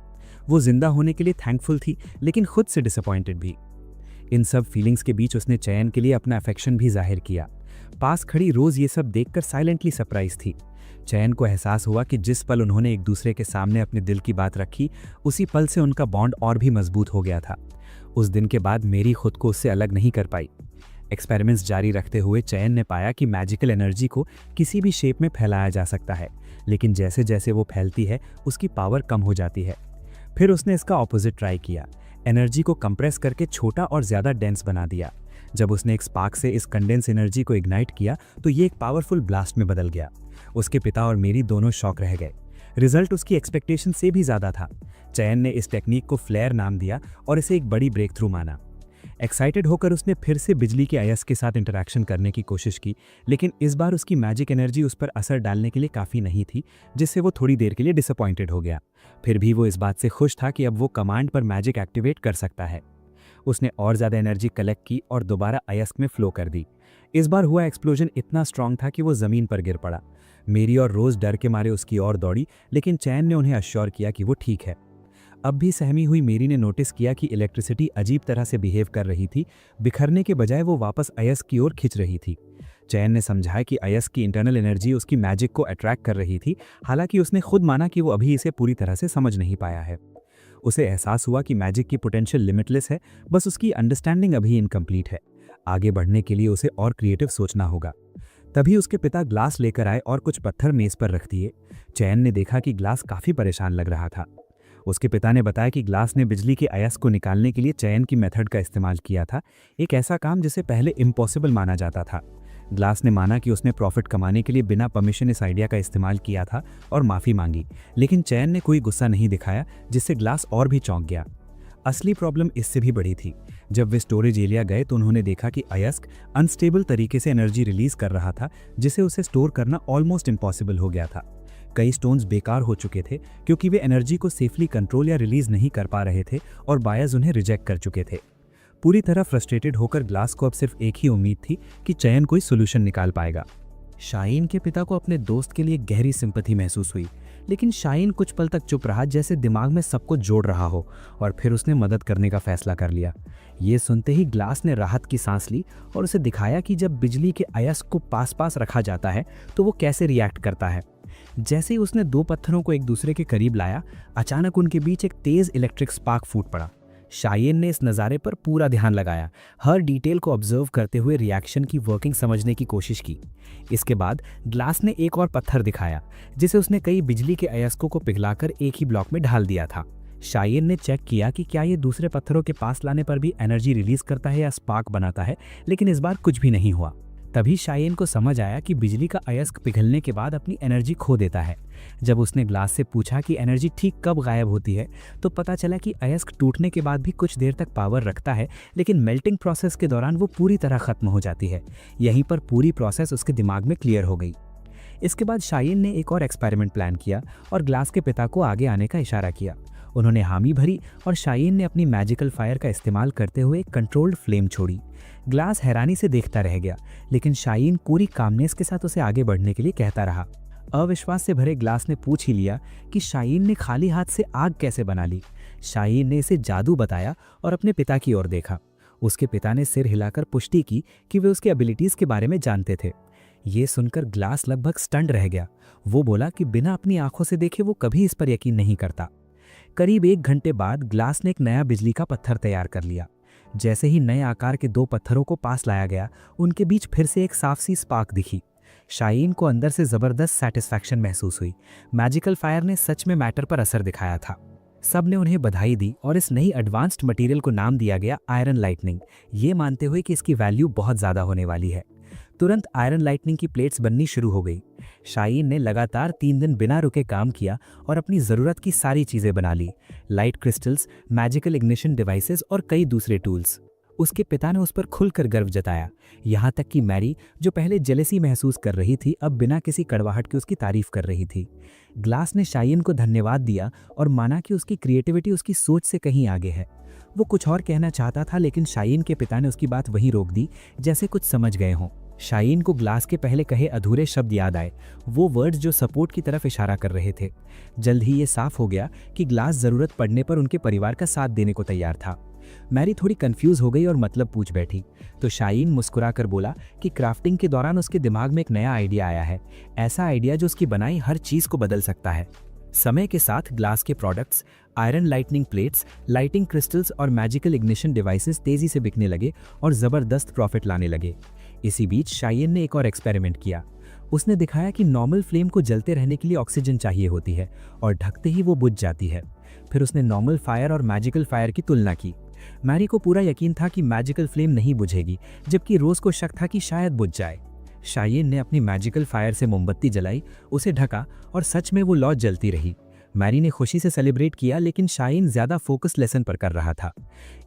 वो जिंदा होने के लिए थैंकफुल थी, लेकिन खुद से डिसअपॉइंटेड भी। इन सब फीलिंग्स के बीच उसने चैन के लिए अपना अफेक्शन भी जाहिर किया। पास खड़ी रोज ये सब देखकर साइलेंटली सरप्राइज थी। चैन को एहसास हुआ कि जिस पल उन्होंने एक दूसरे के सामने अपने दिल की बात रखी, उसी पल से उनका बॉन्ड और भी मजबूत हो गया था। उस दिन के बाद मेरी खुद को उससे अलग नहीं कर पाई। एक्सपेरिमेंट्स जारी रखते हुए चैन ने पाया कि मैजिकल एनर्जी को किसी भी शेप में फैलाया जा सकता है, लेकिन जैसे जैसे वो फैलती है उसकी पावर कम हो जाती है। फिर उसने इसका ऑपोजिट ट्राई किया, एनर्जी को कंप्रेस करके छोटा और ज़्यादा डेंस बना दिया। जब उसने एक स्पार्क से इस कंडेंस एनर्जी को इग्नाइट किया तो ये एक पावरफुल ब्लास्ट में बदल गया। उसके पिता और मेरी दोनों शॉक रह गए। रिजल्ट उसकी एक्सपेक्टेशन से भी ज़्यादा था। चैन ने इस टेक्निक को फ्लेयर नाम दिया और इसे एक बड़ी ब्रेक थ्रू माना। एक्साइटेड होकर उसने फिर से बिजली के अयस्क के साथ इंटरेक्शन करने की कोशिश की, लेकिन इस बार उसकी मैजिक एनर्जी उस पर असर डालने के लिए काफ़ी नहीं थी, जिससे वो थोड़ी देर के लिए डिसअपॉइंटेड हो गया। फिर भी वो इस बात से खुश था कि अब वो कमांड पर मैजिक एक्टिवेट कर सकता है। उसने और ज़्यादा एनर्जी कलेक्ट की और दोबारा अयस्क में फ्लो कर दी। इस बार हुआ एक्सप्लोजन इतना स्ट्रांग था कि वो ज़मीन पर गिर पड़ा। मेरी और रोज़ डर के मारे उसकी ओर दौड़ी, लेकिन चैन ने उन्हें अश्योर किया कि वो ठीक है। अब भी सहमी हुई मेरी ने नोटिस किया कि इलेक्ट्रिसिटी अजीब तरह से बिहेव कर रही थी, बिखरने के बजाय वो वापस अयस्क की ओर खिंच रही थी। चयन ने समझाया कि अयस्क की इंटरनल एनर्जी उसकी मैजिक को अट्रैक्ट कर रही थी, हालांकि उसने खुद माना कि वो अभी इसे पूरी तरह से समझ नहीं पाया है। उसे एहसास हुआ कि मैजिक की पोटेंशियल लिमिटलेस है, बस उसकी अंडरस्टैंडिंग अभी इनकम्प्लीट है। आगे बढ़ने के लिए उसे और क्रिएटिव सोचना होगा। तभी उसके पिता ग्लास लेकर आए और कुछ पत्थर मेज पर रख दिए। चयन ने देखा कि ग्लास काफ़ी परेशान लग रहा था। उसके पिता ने बताया कि ग्लास ने बिजली के अयस्क को निकालने के लिए चयन की मेथड का इस्तेमाल किया था, एक ऐसा काम जिसे पहले इम्पॉसिबल माना जाता था। ग्लास ने माना कि उसने प्रॉफिट कमाने के लिए बिना परमिशन इस आइडिया का इस्तेमाल किया था और माफ़ी मांगी, लेकिन चयन ने कोई गुस्सा नहीं दिखाया, जिससे ग्लास और भी चौंक गया। असली प्रॉब्लम इससे भी बड़ी थी। जब वे स्टोरेज एरिया गए तो उन्होंने देखा कि अयस्क अनस्टेबल तरीके से एनर्जी रिलीज कर रहा था, जिसे उसे स्टोर करना ऑलमोस्ट इम्पॉसिबल हो गया था। कई स्टोन्स बेकार हो चुके थे क्योंकि वे एनर्जी को सेफली कंट्रोल या रिलीज नहीं कर पा रहे थे और बायर्स उन्हें रिजेक्ट कर चुके थे। पूरी तरह फ्रस्ट्रेटेड होकर ग्लास को अब सिर्फ एक ही उम्मीद थी कि चयन कोई सोल्यूशन निकाल पाएगा। शाहीन के पिता को अपने दोस्त के लिए गहरी सिंपैथी महसूस हुई, लेकिन शाहीन कुछ पल तक चुप रहा, जैसे दिमाग में सब कुछ जोड़ रहा हो, और फिर उसने मदद करने का फैसला कर लिया। ये सुनते ही ग्लास ने राहत की सांस ली और उसे दिखाया कि जब बिजली के अयस्क को पास पास रखा जाता है तो वो कैसे रिएक्ट करता है। जैसे ही उसने दो पत्थरों को एक दूसरे के करीब लाया, अचानक उनके बीच एक तेज इलेक्ट्रिक स्पार्क फूट पड़ा। शाहीन ने इस नज़ारे पर पूरा ध्यान लगाया, हर डिटेल को ऑब्जर्व करते हुए रिएक्शन की वर्किंग समझने की कोशिश की। इसके बाद ग्लास ने एक और पत्थर दिखाया, जिसे उसने कई बिजली के अयस्कों को पिघलाकर एक ही ब्लॉक में ढाल दिया था। शाहीन ने चेक किया कि क्या ये दूसरे पत्थरों के पास लाने पर भी एनर्जी रिलीज करता है या स्पार्क बनाता है, लेकिन इस बार कुछ भी नहीं हुआ। तभी शाहीन को समझ आया कि बिजली का अयस्क पिघलने के बाद अपनी एनर्जी खो देता है। जब उसने ग्लास से पूछा कि एनर्जी ठीक कब गायब होती है, तो पता चला कि अयस्क टूटने के बाद भी कुछ देर तक पावर रखता है, लेकिन मेल्टिंग प्रोसेस के दौरान वो पूरी तरह खत्म हो जाती है। यहीं पर पूरी प्रोसेस उसके दिमाग में क्लियर हो गई। इसके बाद शाहीन ने एक और एक्सपेरिमेंट प्लान किया और ग्लास के पिता को आगे आने का इशारा किया। उन्होंने हामी भरी और शाहीन ने अपनी मैजिकल फायर का इस्तेमाल करते हुए कंट्रोल्ड फ्लेम छोड़ी। ग्लास हैरानी से देखता रह गया, लेकिन शाहीन पूरी कामनेस के साथ उसे आगे बढ़ने के लिए कहता रहा। अविश्वास से भरे ग्लास ने पूछ ही लिया कि शाहीन ने खाली हाथ से आग कैसे बना ली। शाहीन ने इसे जादू बताया और अपने पिता की ओर देखा। उसके पिता ने सिर हिलाकर पुष्टि की कि वे उसके एबिलिटीज के बारे में जानते थे। ये सुनकर ग्लास लगभग स्टंड रह गया। वो बोला कि बिना अपनी आंखों से देखे वो कभी इस पर यकीन नहीं करता। करीब 1 घंटे बाद ग्लास ने एक नया बिजली का पत्थर तैयार कर लिया। जैसे ही नए आकार के 2 पत्थरों को पास लाया गया, उनके बीच फिर से एक साफ सी स्पार्क दिखी। शाहीन को अंदर से जबरदस्त सेटिस्फैक्शन महसूस हुई। मैजिकल फायर ने सच में मैटर पर असर दिखाया था। सब ने उन्हें बधाई दी और इस नई एडवांस्ड मटेरियल को नाम दिया गया आयरन लाइटनिंग, ये मानते हुए कि इसकी वैल्यू बहुत ज़्यादा होने वाली है। तुरंत आयरन लाइटनिंग की प्लेट्स बननी शुरू हो गई। शाहीन ने लगातार 3 दिन बिना रुके काम किया और अपनी ज़रूरत की सारी चीज़ें बना ली, light crystals, magical ignition devices और कई दूसरे टूल्स। उसके पिता ने उस पर खुलकर गर्व जताया। यहाँ तक कि मैरी, जो पहले जेलेसी महसूस कर रही थी, अब बिना किसी कड़वाहट के उसकी तारीफ कर रही थी। ग्लास ने शाहीन को धन्यवाद दिया और माना कि उसकी क्रिएटिविटी उसकी सोच से कहीं आगे है। वो कुछ और कहना चाहता था, लेकिन शाहीन के पिता ने उसकी बात वहीं रोक दी, जैसे कुछ समझ गए हों। शाहीन को ग्लास के पहले कहे अधूरे शब्द याद आए, वो वर्ड्स जो सपोर्ट की तरफ इशारा कर रहे थे। जल्द ही ये साफ हो गया कि ग्लास ज़रूरत पड़ने पर उनके परिवार का साथ देने को तैयार था। मैरी थोड़ी कंफ्यूज हो गई और मतलब पूछ बैठी, तो शाहीन मुस्कुराकर बोला कि क्राफ्टिंग के दौरान उसके दिमाग में एक नया आइडिया आया है, ऐसा आइडिया जो उसकी बनाई हर चीज़ को बदल सकता है। समय के साथ ग्लास के products, iron lightning plates, lighting crystals और मैजिकल इग्निशन डिवाइसेस तेज़ी से बिकने लगे और ज़बरदस्त प्रॉफिट लाने लगे। इसी बीच शाहीन ने एक और एक्सपेरिमेंट किया। उसने दिखाया कि नॉर्मल फ्लेम को जलते रहने के लिए ऑक्सीजन चाहिए होती है और ढकते ही वो बुझ जाती है। फिर उसने नॉर्मल फायर और मैजिकल फायर की तुलना की। मैरी को पूरा यकीन था कि मैजिकल फ्लेम नहीं बुझेगी, जबकि रोज़ को शक था कि शायद बुझ जाए। शाहीन ने अपनी मैजिकल फायर से मोमबत्ती जलाई, उसे ढका और सच में वो लौ जलती रही। मैरी ने खुशी से सेलिब्रेट किया, लेकिन शाहीन ज़्यादा फोकस लेसन पर कर रहा था।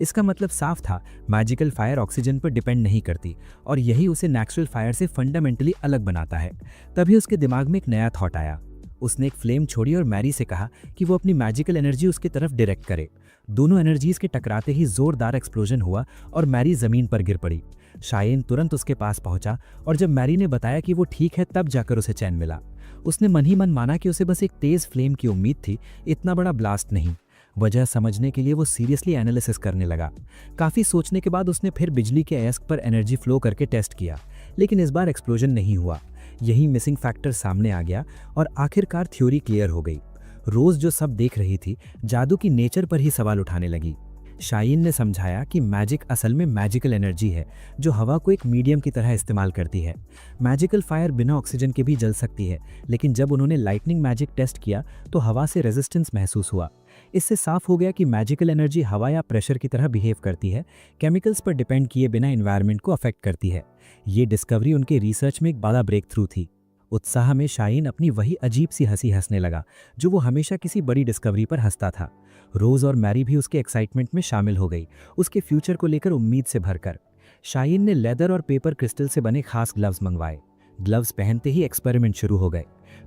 इसका मतलब साफ था, मैजिकल फायर ऑक्सीजन पर डिपेंड नहीं करती और यही उसे नेचुरल फायर से फंडामेंटली अलग बनाता है। तभी उसके दिमाग में एक नया थॉट आया। उसने एक फ्लेम छोड़ी और मैरी से कहा कि वो अपनी मैजिकल एनर्जी उसकी तरफ डायरेक्ट करे। दोनों एनर्जीज के टकराते ही जोरदार एक्सप्लोजन हुआ और मैरी ज़मीन पर गिर पड़ी। शाहीन तुरंत उसके पास पहुंचा और जब मैरी ने बताया कि वो ठीक है, तब जाकर उसे चैन मिला। उसने मन ही मन माना कि उसे बस एक तेज़ फ्लेम की उम्मीद थी, इतना बड़ा ब्लास्ट नहीं। वजह समझने के लिए वो सीरियसली एनालिसिस करने लगा। काफ़ी सोचने के बाद उसने फिर बिजली के अयस्क पर एनर्जी फ्लो करके टेस्ट किया, लेकिन इस बार एक्सप्लोजन नहीं हुआ। यही मिसिंग फैक्टर सामने आ गया और आखिरकार थ्योरी क्लियर हो गई। रोज जो सब देख रही थी, जादू की नेचर पर ही सवाल उठाने लगी। शाइन ने समझाया कि मैजिक असल में मैजिकल एनर्जी है जो हवा को एक मीडियम की तरह इस्तेमाल करती है। मैजिकल फायर बिना ऑक्सीजन के भी जल सकती है, लेकिन जब उन्होंने लाइटनिंग मैजिक टेस्ट किया तो हवा से रेजिस्टेंस महसूस हुआ। इससे साफ हो गया कि मैजिकल एनर्जी हवा या प्रेशर की तरह बिहेव करती है, केमिकल्स पर डिपेंड किए बिना एनवायरनमेंट को अफेक्ट करती है। ये डिस्कवरी उनके रिसर्च में एक बड़ा ब्रेक थ्रू थी। उत्साह में शाइन अपनी वही अजीब सी हंसी हंसने लगा जो वो हमेशा किसी बड़ी डिस्कवरी पर हंसता था। रोज और मैरी भी उसके एक्साइटमेंट में शामिल हो गई, उसके फ्यूचर को लेकर उम्मीद से भरकर। शाइन ने लेदर और पेपर क्रिस्टल से बने खास ग्लव्स मंगवाए। ग्लव्स पहनते ही एक्सपेरिमेंट शुरू हो गए।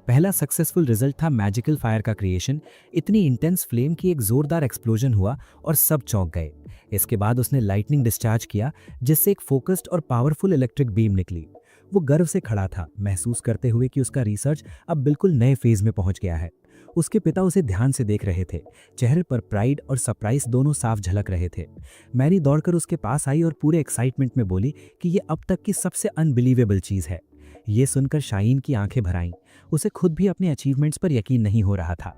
पहला सक्सेसफुल रिजल्ट था मैजिकल फायर का क्रिएशन। इतनी इंटेंस फ्लेम की एक जोरदार एक्सप्लोजन हुआ और सब चौंक गए। इसके बाद उसने लाइटनिंग डिस्चार्ज किया, जिससे एक फोकस्ड और पावरफुल इलेक्ट्रिक बीम निकली। वो गर्व से खड़ा था, महसूस करते हुए कि उसका रिसर्च अब बिल्कुल नए फेज में पहुंच गया है। उसके पिता उसे ध्यान से देख रहे थे, चेहरे पर प्राइड और सरप्राइज दोनों साफ झलक रहे थे। मैरी दौड़कर उसके पास आई और पूरे एक्साइटमेंट में बोली कि ये अब तक की सबसे अनबिलीवेबल चीज़ है। ये सुनकर शाइन की आंखें भर आईं। उसे खुद भी अपने अचीवमेंट्स पर यकीन नहीं हो रहा था।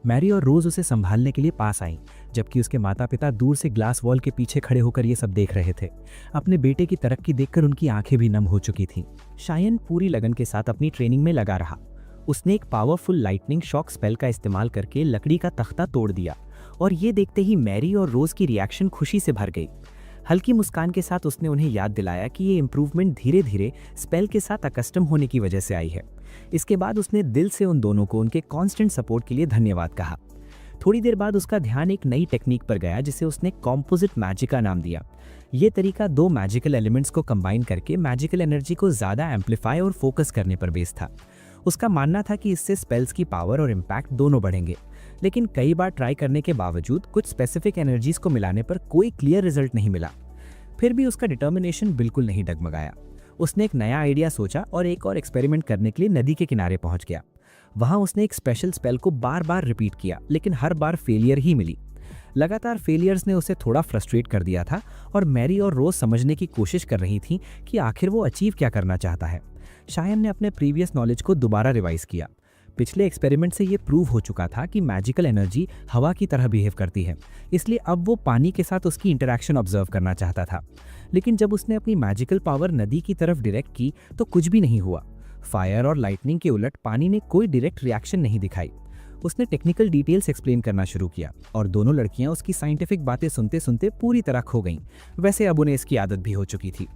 मैरी और रोज उसे संभालने के लिए पास आईं, जबकि उसके माता पिता दूर से ग्लास वॉल के पीछे खड़े होकर ये सब देख रहे थे। अपने बेटे की तरक्की देखकर उनकी आंखें भी नम हो चुकी थीं। शाइन पूरी लगन के साथ अपनी ट्रेनिंग में लगा रहा। उसने एक पावरफुल लाइटनिंग शॉक स्पेल का इस्तेमाल करके लकड़ी का तख्ता तोड़ दिया और ये देखते ही मैरी और रोज की रिएक्शन खुशी से भर गई। हल्की मुस्कान के साथ उसने उन्हें याद दिलाया कि ये इम्प्रूवमेंट धीरे धीरे स्पेल के साथ अकस्टम होने की वजह से आई है। इसके बाद उसने दिल से उन दोनों को उनके कांस्टेंट सपोर्ट के लिए धन्यवाद कहा। थोड़ी देर बाद उसका ध्यान एक नई टेक्निक पर गया जिसे उसने कॉम्पोजिट मैजिक का नाम दिया। ये तरीका दो मैजिकल एलिमेंट्स को कंबाइन करके मैजिकल एनर्जी को ज़्यादा एम्पलीफाई और फोकस करने पर बेस्ड था। उसका मानना था कि इससे स्पेल्स की पावर और इम्पैक्ट दोनों बढ़ेंगे, लेकिन कई बार ट्राई करने के बावजूद कुछ स्पेसिफिक एनर्जीज को मिलाने पर कोई क्लियर रिजल्ट नहीं मिला। फिर भी उसका डिटर्मिनेशन बिल्कुल नहीं डगमगाया। उसने एक नया आइडिया सोचा और एक और एक्सपेरिमेंट करने के लिए नदी के किनारे पहुंच गया। वहां उसने एक स्पेशल स्पेल को बार बार रिपीट किया, लेकिन हर बार फेलियर ही मिली। लगातार फेलियर्स ने उसे थोड़ा फ्रस्ट्रेट कर दिया था और मैरी और रोज समझने की कोशिश कर रही थी कि आखिर वो अचीव क्या करना चाहता है। शायन ने अपने प्रीवियस नॉलेज को दोबारा रिवाइज किया। पिछले एक्सपेरिमेंट से ये प्रूव हो चुका था कि मैजिकल एनर्जी हवा की तरह बिहेव करती है, इसलिए अब वो पानी के साथ उसकी इंटरैक्शन ऑब्जर्व करना चाहता था। लेकिन जब उसने अपनी मैजिकल पावर नदी की तरफ डायरेक्ट की तो कुछ भी नहीं हुआ। फायर और लाइटनिंग के उलट पानी ने कोई डायरेक्ट रिएक्शन नहीं दिखाई। उसने टेक्निकल डिटेल्स एक्सप्लेन करना शुरू किया और दोनों लड़कियां उसकी साइंटिफिक बातें सुनते सुनते पूरी तरह खो गईं। वैसे अब उन्हें इसकी आदत भी हो चुकी थी।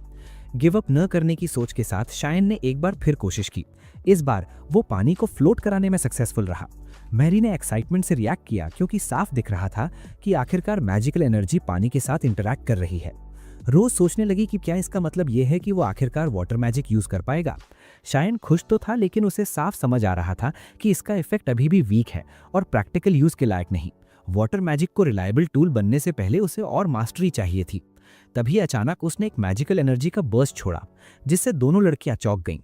गिव अप न करने की सोच के साथ शायन ने एक बार फिर कोशिश की। इस बार वो पानी को फ्लोट कराने में सक्सेसफुल रहा। मैरी ने एक्साइटमेंट से रिएक्ट किया क्योंकि साफ दिख रहा था कि आखिरकार मैजिकल एनर्जी पानी के साथ इंटरैक्ट कर रही है। रोज सोचने लगी कि क्या इसका मतलब यह है कि वो आखिरकार वाटर मैजिक यूज कर पाएगा। शायन खुश तो था, लेकिन उसे साफ समझ आ रहा था कि इसका इफेक्ट अभी भी वीक है और प्रैक्टिकल यूज के लायक नहीं। वाटर मैजिक को रिलायबल टूल बनने से पहले उसे और मास्टरी चाहिए थी। तभी अचानक उसने एक मैजिकल एनर्जी का बर्स्ट छोड़ा, जिससे दोनों लड़कियां चौंक गईं।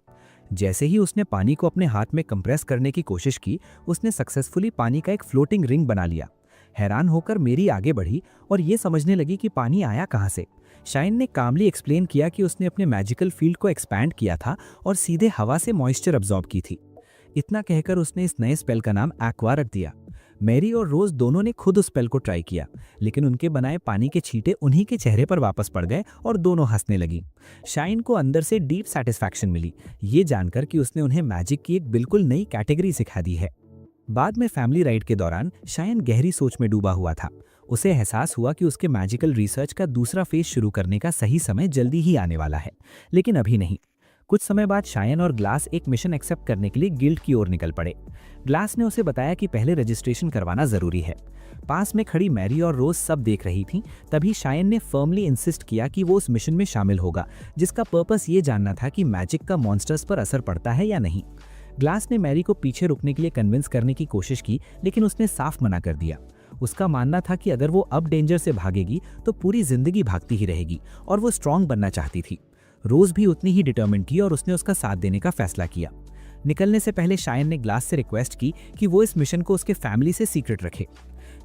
जैसे ही उसने पानी को अपने हाथ में कंप्रेस करने की कोशिश की, उसने सक्सेसफुली पानी का एक फ्लोटिंग रिंग बना लिया। हैरान होकर मेरी आगे बढ़ी और ये समझने लगी कि पानी आया कहाँ से। शाइन ने कामली एक्सप्लेन किया कि उसने अपने मैजिकल फील्ड को एक्सपैंड किया था और सीधे हवा से मॉइस्चर अब्जॉर्ब की थी। इतना कहकर उसने इस नए स्पेल का नाम एक्वा रख दिया। मैरी और रोज दोनों ने खुद उस स्पेल को ट्राई किया, लेकिन उनके बनाए पानी के छींटे उन्हीं के चेहरे पर वापस पड़ गए और दोनों हंसने लगी। शाइन को अंदर से डीप सेटिस्फैक्शन मिली, ये जानकर कि उसने उन्हें मैजिक की एक बिल्कुल नई कैटेगरी सिखा दी है। बाद में फैमिली राइड के दौरान शाइन गहरी सोच में डूबा हुआ था। उसे एहसास हुआ कि उसके मैजिकल रिसर्च का दूसरा फेज शुरू करने का सही समय जल्दी ही आने वाला है, लेकिन अभी नहीं। कुछ समय बाद शायन और ग्लास एक मिशन एक्सेप्ट करने के लिए गिल्ड की ओर निकल पड़े। ग्लास ने उसे बताया कि पहले रजिस्ट्रेशन करवाना जरूरी है। पास में खड़ी मैरी और रोज सब देख रही थीं। तभी शायन ने फर्मली इंसिस्ट किया कि वो उस मिशन में शामिल होगा, जिसका पर्पस ये जानना था कि मैजिक का मॉन्स्टर्स पर असर पड़ता है या नहीं। ग्लास ने मैरी को पीछे रुकने के लिए कन्विंस करने की कोशिश की, लेकिन उसने साफ मना कर दिया। उसका मानना था कि अगर वो अब डेंजर से भागेगी तो पूरी जिंदगी भागती ही रहेगी और वो स्ट्रांग बनना चाहती थी। रोज भी उतनी ही डिटर्मिन्ड थी और उसने उसका साथ देने का फैसला किया। निकलने से पहले शायन ने ग्लास से रिक्वेस्ट की कि वो इस मिशन को उसके फैमिली से सीक्रेट रखे।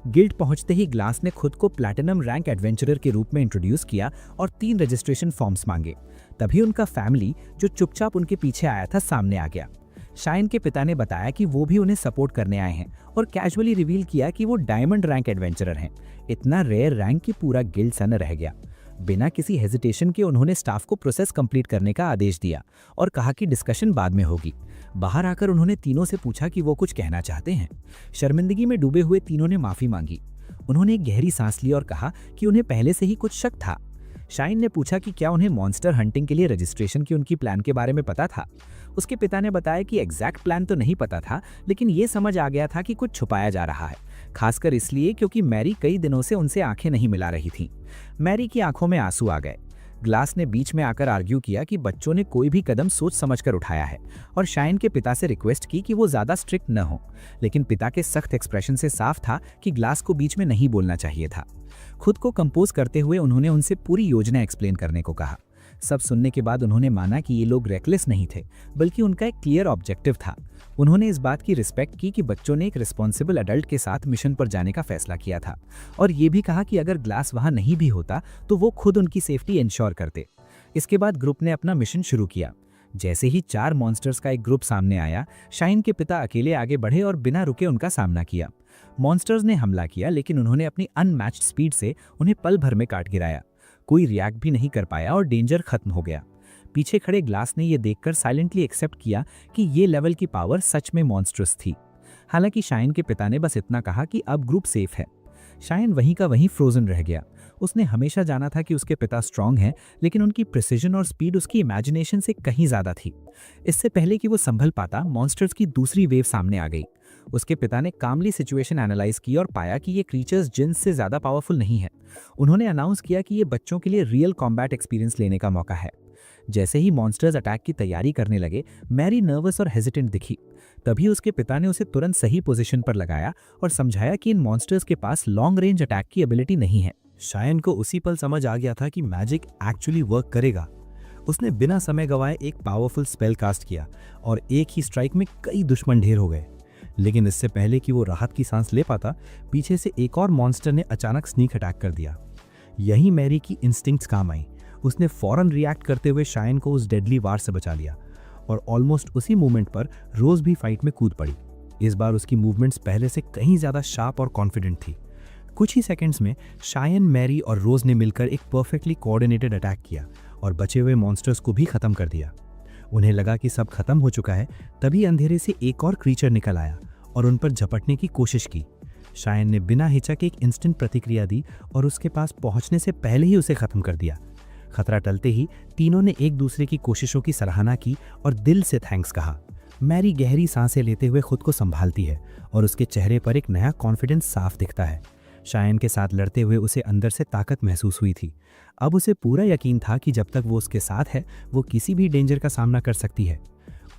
गिल्ड पहुंचते ही ग्लास ने खुद को प्लैटिनम रैंक एडवेंचरर के रूप में इंट्रोड्यूस किया और 3 रजिस्ट्रेशन फॉर्म्स मांगे। तभी उनका फैमिली, जो चुपचाप उनके पीछे आया था, सामने आ गया। शाइन के पिता ने बताया कि वो भी उन्हें सपोर्ट करने आए हैं और कैजुअली रिवील किया कि वो डायमंड रैंक एडवेंचरर हैं। इतना रेयर रैंक कि पूरा गिल्ड सन्न रह गया। बिना किसी हेजिटेशन के उन्होंने स्टाफ को प्रोसेस कंप्लीट करने का आदेश दिया और कहा कि डिस्कशन बाद में होगी। बाहर आकर उन्होंने तीनों से पूछा कि वो कुछ कहना चाहते हैं। शर्मिंदगी में डूबे हुए तीनों ने माफी मांगी। उन्होंने एक गहरी सांस ली और कहा कि उन्हें पहले से ही कुछ शक था। शाइन ने पूछा कि क्या उन्हें मॉन्स्टर हंटिंग के लिए रजिस्ट्रेशन की उनकी प्लान के बारे में पता था। उसके पिता ने बताया कि एग्जैक्ट प्लान तो नहीं पता था, लेकिन ये समझ आ गया था कि कुछ छुपाया जा रहा है, खासकर इसलिए क्योंकि मैरी कई दिनों से उनसे आंखें नहीं मिला रही थी। मैरी की आंखों में आंसू आ गए। ग्लास ने बीच में आकर आर्ग्यू किया कि बच्चों ने कोई भी कदम सोच समझकर उठाया है और शाइन के पिता से रिक्वेस्ट की कि वो ज्यादा स्ट्रिक्ट न हो, लेकिन पिता के सख्त एक्सप्रेशन से साफ था कि ग्लास को बीच में नहीं बोलना चाहिए था। खुद को कंपोज करते हुए उन्होंने उनसे पूरी योजना एक्सप्लेन करने को कहा। सब सुनने के बाद उन्होंने माना कि ये लोग रेकलेस नहीं थे, बल्कि उनका एक क्लियर ऑब्जेक्टिव था। उन्होंने इस बात की रिस्पेक्ट की कि बच्चों ने एक रिस्पॉन्सिबल अडल्ट के साथ मिशन पर जाने का फैसला किया था और ये भी कहा कि अगर ग्लास वहां नहीं भी होता तो वो खुद उनकी सेफ्टी इंश्योर करते। इसके बाद ग्रुप ने अपना मिशन शुरू किया। जैसे ही 4 मॉन्स्टर्स का एक ग्रुप सामने आया, शाइन के पिता अकेले आगे बढ़े और बिना रुके उनका सामना किया। मॉन्स्टर्स ने हमला किया, लेकिन उन्होंने अपनी अनमैच्ड स्पीड से उन्हें पल भर में काट गिराया। कोई रिएक्ट भी नहीं कर पाया और डेंजर खत्म हो गया। पीछे खड़े ग्लास ने यह देखकर साइलेंटली एक्सेप्ट किया कि ये लेवल की पावर सच में मॉन्स्ट्रस थी। हालांकि शाइन के पिता ने बस इतना कहा कि अब ग्रुप सेफ है। शाइन वहीं का वहीं फ्रोजन रह गया। उसने हमेशा जाना था कि उसके पिता स्ट्रांग हैं, लेकिन उनकी प्रिसिजन और स्पीड उसकी इमेजिनेशन से कहीं ज्यादा थी। इससे पहले कि वो संभल पाता, मॉन्स्टर्स की दूसरी वेव सामने आ गई। उसके पिता ने कामली सिचुएशन एनालाइज की और पाया कि ये क्रीचर्स जिन्स से ज्यादा पावरफुल नहीं है। उन्होंने अनाउंस किया कि ये बच्चों के लिए रियल कॉम्बैट एक्सपीरियंस लेने का मौका है। जैसे ही मॉन्स्टर्स अटैक की तैयारी करने लगे, मैरी नर्वस और हेजिटेंट दिखी। तभी उसके पिता ने उसे तुरंत सही पोजीशन पर लगाया और समझाया कि इन मॉन्स्टर्स के पास लॉन्ग रेंज अटैक की एबिलिटी नहीं है। शायन को उसी पल समझ आ गया था कि मैजिक एक्चुअली वर्क करेगा। उसने बिना समय गंवाए एक पावरफुल स्पेल कास्ट किया और एक ही स्ट्राइक में कई दुश्मन ढेर हो गए। लेकिन इससे पहले कि वो राहत की सांस ले पाता, पीछे से एक और मॉन्स्टर ने अचानक स्नीक अटैक कर दिया। यही मैरी की इंस्टिंक्ट्स काम आई। उसने फौरन रिएक्ट करते हुए शाइन को उस डेडली वार से बचा लिया और ऑलमोस्ट उसी मोमेंट पर रोज भी फाइट में कूद पड़ी। इस बार उसकी मूवमेंट्स पहले से कहीं ज्यादा शार्प और कॉन्फिडेंट थी। कुछ ही सेकंड्स में शाइन, मैरी और रोज ने मिलकर एक परफेक्टली कोऑर्डिनेटेड अटैक किया और बचे हुए मॉन्स्टर्स को भी खत्म कर दिया। उन्हें लगा कि सब खत्म हो चुका है, तभी अंधेरे से एक और क्रीचर निकल आया और उन पर झपटने की कोशिश की। शाइन ने बिना हिचक एक इंस्टेंट प्रतिक्रिया दी और उसके पास पहुंचने से पहले ही उसे खत्म कर दिया। खतरा टलते ही तीनों ने एक दूसरे की कोशिशों की सराहना की और दिल से थैंक्स कहा। मैरी गहरी सांसें लेते हुए खुद को संभालती है और उसके चेहरे पर एक नया कॉन्फिडेंस साफ दिखता है। शाइन के साथ लड़ते हुए उसे अंदर से ताकत महसूस हुई थी। अब उसे पूरा यकीन था कि जब तक वो उसके साथ है, वो किसी भी डेंजर का सामना कर सकती है।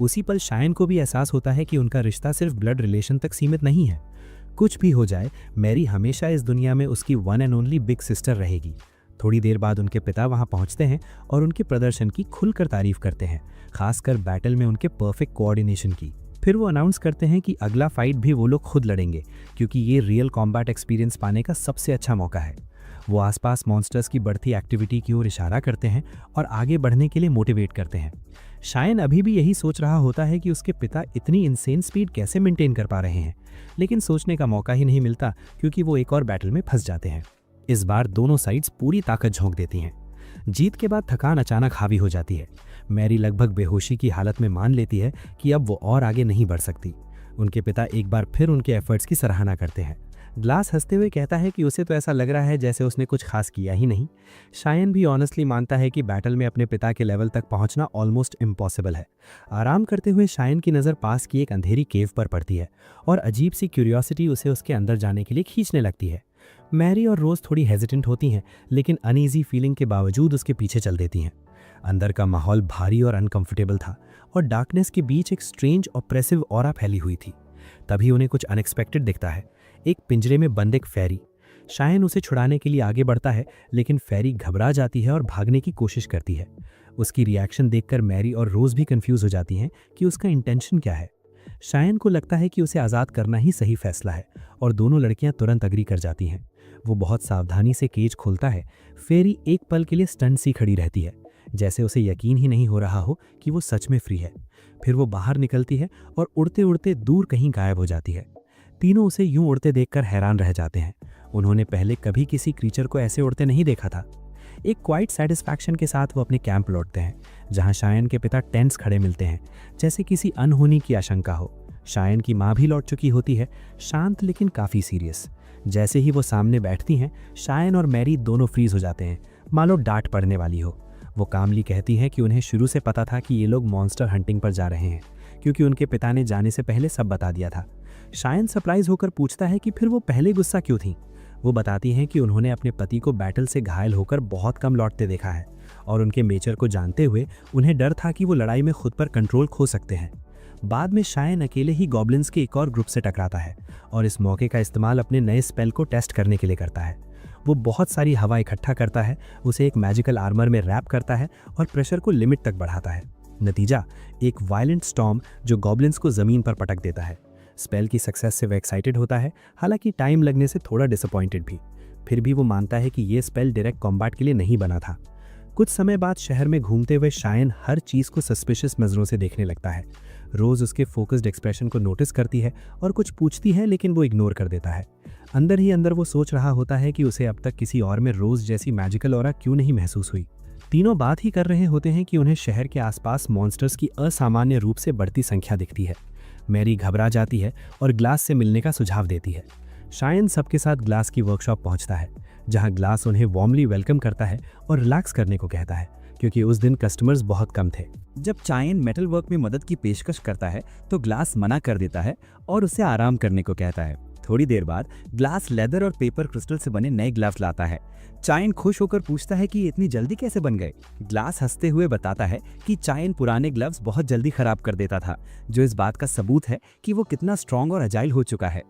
उसी पल शाइन को भी एहसास होता है कि उनका रिश्ता सिर्फ ब्लड रिलेशन तक सीमित नहीं है। कुछ भी हो जाए, मैरी हमेशा इस दुनिया में उसकी one and only big sister रहेगी। थोड़ी देर बाद उनके पिता वहां पहुंचते हैं और उनके प्रदर्शन की खुलकर तारीफ करते हैं, खासकर बैटल में उनके परफेक्ट कोऑर्डिनेशन की। फिर वो अनाउंस करते हैं कि अगला फाइट भी वो लोग खुद लड़ेंगे, क्योंकि ये रियल कॉम्बैट एक्सपीरियंस पाने का सबसे अच्छा मौका है। वो आसपास मॉन्स्टर्स की बढ़ती एक्टिविटी की ओर इशारा करते हैं और आगे बढ़ने के लिए मोटिवेट करते हैं। शायन अभी भी यही सोच रहा होता है कि उसके पिता इतनी इंसेन स्पीड कैसे मेंटेन कर पा रहे हैं, लेकिन सोचने का मौका ही नहीं मिलता क्योंकि वो एक और बैटल में फंस जाते हैं। इस बार दोनों साइड्स पूरी ताकत झोंक देती हैं। जीत के बाद थकान अचानक हावी हो जाती है। मैरी लगभग बेहोशी की हालत में मान लेती है कि अब वो और आगे नहीं बढ़ सकती। उनके पिता एक बार फिर उनके एफर्ट्स की सराहना करते हैं। ग्लास हंसते हुए कहता है कि उसे तो ऐसा लग रहा है जैसे उसने कुछ खास किया ही नहीं। शायन भी ऑनेस्टली मानता है कि बैटल में अपने पिता के लेवल तक पहुंचना ऑलमोस्ट इम्पॉसिबल है। आराम करते हुए शायन की नज़र पास की एक अंधेरी केव पर पड़ती है और अजीब सी क्यूरियोसिटी उसे उसके अंदर जाने के लिए खींचने लगती है। मैरी और रोज थोड़ी हेजिटेंट होती हैं, लेकिन अनईजी फीलिंग के बावजूद उसके पीछे चल देती हैं। अंदर का माहौल भारी और अनकंफर्टेबल था और डार्कनेस के बीच एक स्ट्रेंज ऑप्रेसिव ऑरा फैली हुई थी। तभी उन्हें कुछ अनएक्सपेक्टेड दिखता है, एक पिंजरे में बंद एक फेरी। शायन उसे छुड़ाने के लिए आगे बढ़ता है, लेकिन फेरी घबरा जाती है और भागने की कोशिश करती है। उसकी रिएक्शन देखकर मैरी और रोज भी कंफ्यूज हो जाती हैं कि उसका इंटेंशन क्या है। शायन को लगता है कि उसे आज़ाद करना ही सही फैसला है और दोनों लड़कियां तुरंत अग्री कर जाती हैं। वो बहुत सावधानी से केज खोलता है। फेरी एक पल के लिए स्टंट सी खड़ी रहती है, जैसे उसे यकीन ही नहीं हो रहा हो कि वो सच में फ्री है। फिर वो बाहर निकलती है और उड़ते उड़ते दूर कहीं गायब हो जाती है। तीनों उसे यूं उड़ते देखकर हैरान रह जाते हैं। उन्होंने पहले कभी किसी क्रीचर को ऐसे उड़ते नहीं देखा था। एक क्वाइट सेटिस्फैक्शन के साथ वो अपने कैंप लौटते हैं, जहां शायन के पिता टेंस खड़े मिलते हैं, जैसे किसी अनहोनी की आशंका हो। शायन की माँ भी लौट चुकी होती है, शांत लेकिन काफ़ी सीरियस। जैसे ही वो सामने बैठती हैं, शायन और मैरी दोनों फ्रीज हो जाते हैं, मानो डांट पड़ने वाली हो। वो कामली कहती हैं कि उन्हें शुरू से पता था कि ये लोग मॉन्स्टर हंटिंग पर जा रहे हैं, क्योंकि उनके पिता ने जाने से पहले सब बता दिया था। शायन सरप्राइज होकर पूछता है कि फिर वो पहले गुस्सा क्यों थी। वो बताती हैं कि उन्होंने अपने पति को बैटल से घायल होकर बहुत कम लौटते देखा है और उनके नेचर को जानते हुए उन्हें डर था कि वो लड़ाई में खुद पर कंट्रोल खो सकते हैं। बाद में शायन अकेले ही गॉब्लिन्स के एक और ग्रुप से टकराता है और इस मौके का इस्तेमाल अपने नए स्पेल को टेस्ट करने के लिए करता है। वो बहुत सारी हवा इकट्ठा करता है, उसे एक मैजिकल आर्मर में रैप करता है और प्रेशर को लिमिट तक बढ़ाता है। नतीजा एक वायलेंट स्टॉर्म जो गॉब्लिन्स को ज़मीन पर पटक देता है। स्पेल की सक्सेस से वह एक्साइटेड होता है, हालांकि टाइम लगने से थोड़ा डिसअपॉइंटेड भी। फिर भी वो मानता है कि ये स्पेल डायरेक्ट कॉम्बैट के लिए नहीं बना था। कुछ समय बाद शहर में घूमते हुए शायन हर चीज़ को सस्पिशियस नज़रों से देखने लगता है। रोज़ उसके फोकस्ड एक्सप्रेशन को नोटिस करती है और कुछ पूछती है, लेकिन वो इग्नोर कर देता है। अंदर ही अंदर वो सोच रहा होता है कि उसे अब तक किसी और में रोज़ जैसी मैजिकल ऑरा क्यों नहीं महसूस हुई। तीनों बात ही कर रहे होते हैं कि उन्हें शहर के आसपास मॉन्स्टर्स की असामान्य रूप से बढ़ती संख्या दिखती है। मैरी घबरा जाती है और ग्लास से मिलने का सुझाव देती है। शायन सबके साथ ग्लास की वर्कशॉप पहुंचता है, जहां ग्लास उन्हें वार्मली वेलकम करता है और रिलैक्स करने को कहता है, क्योंकि उस दिन कस्टमर्स बहुत कम थे। जब चायन मेटल वर्क में मदद की पेशकश करता है तो ग्लास मना कर देता है और उसे आराम करने को कहता है। थोड़ी देर बाद ग्लास लेदर और पेपर क्रिस्टल से बने नए ग्लव्स लाता है। चायन खुश होकर पूछता है कि ये इतनी जल्दी कैसे बन गए। ग्लास हंसते हुए बताता है कि चायन पुराने ग्लव्स बहुत जल्दी खराब कर देता था, जो इस बात का सबूत है कि वो कितना स्ट्रांग और अजाइल हो चुका है।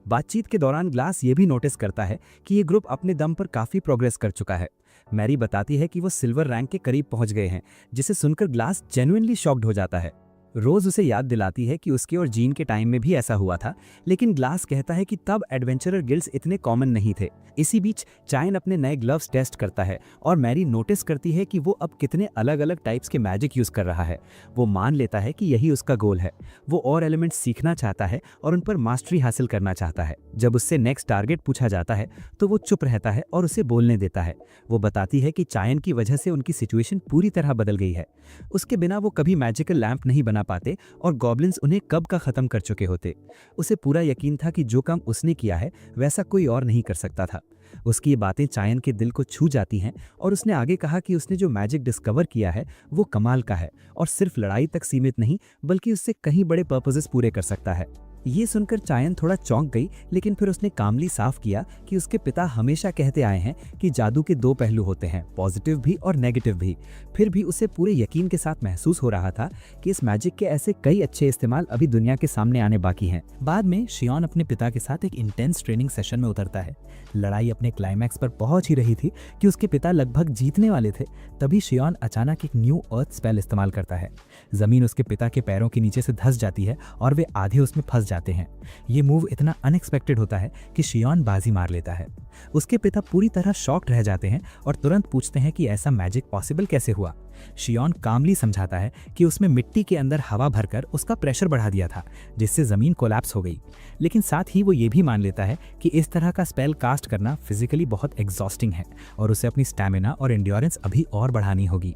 बातचीत के दौरान ग्लास ये भी नोटिस करता है कि ये ग्रुप अपने दम पर काफ़ी प्रोग्रेस कर चुका है। मैरी बताती है कि वो सिल्वर रैंक के करीब पहुंच गए हैं, जिसे सुनकर ग्लास जेन्युइनली शॉक्ड हो जाता है। रोज उसे याद दिलाती है कि उसके और जीन के टाइम में भी ऐसा हुआ था, लेकिन ग्लास कहता है कि तब एडवेंचरर गिल्ड्स इतने कॉमन नहीं थे। इसी बीच चायन अपने नए ग्लव्स टेस्ट करता है और मैरी नोटिस करती है कि वो अब कितने अलग अलग टाइप्स के मैजिक यूज कर रहा है। वो मान लेता है कि यही उसका गोल है। वो और एलिमेंट्स सीखना चाहता है और उन पर मास्टरी हासिल करना चाहता है। जब उससे नेक्स्ट टारगेट पूछा जाता है तो वो चुप रहता है और उसे बोलने देता है। वो बताती है कि चायन की वजह से उनकी सिचुएशन पूरी तरह बदल गई है। उसके बिना वो कभी मैजिकल लैंप नहीं बना पाते और गॉब्लिन्स उन्हें कब का खत्म कर चुके होते। उसे पूरा यकीन था कि जो काम उसने किया है वैसा कोई और नहीं कर सकता था। उसकी ये बातें चायन के दिल को छू जाती हैं और उसने आगे कहा कि उसने जो मैजिक डिस्कवर किया है वो कमाल का है और सिर्फ लड़ाई तक सीमित नहीं, बल्कि उससे कहीं बड़े पर्पसेस पूरे कर सकता है। ये सुनकर चायन थोड़ा चौंक गई, लेकिन फिर उसने कामली साफ किया कि उसके पिता हमेशा कहते आए हैं कि जादू के दो पहलू होते हैं, पॉजिटिव भी और नेगेटिव भी। फिर भी उसे पूरे यकीन के साथ महसूस हो रहा था कि इस मैजिक के ऐसे कई अच्छे इस्तेमाल अभी दुनिया के सामने आने बाकी हैं। बाद में शियोन अपने पिता के साथ एक इंटेंस ट्रेनिंग सेशन में उतरता है। लड़ाई अपने क्लाइमैक्स पर पहुंच ही रही थी कि उसके पिता लगभग जीतने वाले थे। तभी शियोन अचानक एक न्यू अर्थ स्पेल इस्तेमाल करता है। जमीन उसके पिता के पैरों के नीचे से धंस जाती है और वे आधे उसमें फंस जाते हैं। ये मूव इतना अनएक्सपेक्टेड होता है कि शियोन बाजी मार लेता है। उसके पिता पूरी तरह शॉक्ड रह जाते हैं और तुरंत पूछते हैं कि ऐसा मैजिक पॉसिबल कैसे हुआ। शियोन कामली समझाता है कि उसमें मिट्टी के अंदर हवा भरकर उसका प्रेशर बढ़ा दिया था, जिससे जमीन कोलैप्स हो गई। लेकिन साथ ही वो ये भी मान लेता है कि इस तरह का स्पेल कास्ट करना फिजिकली बहुत एग्जॉस्टिंग है और उसे अपनी स्टैमिना और एंड्योरेंस अभी और बढ़ानी होगी।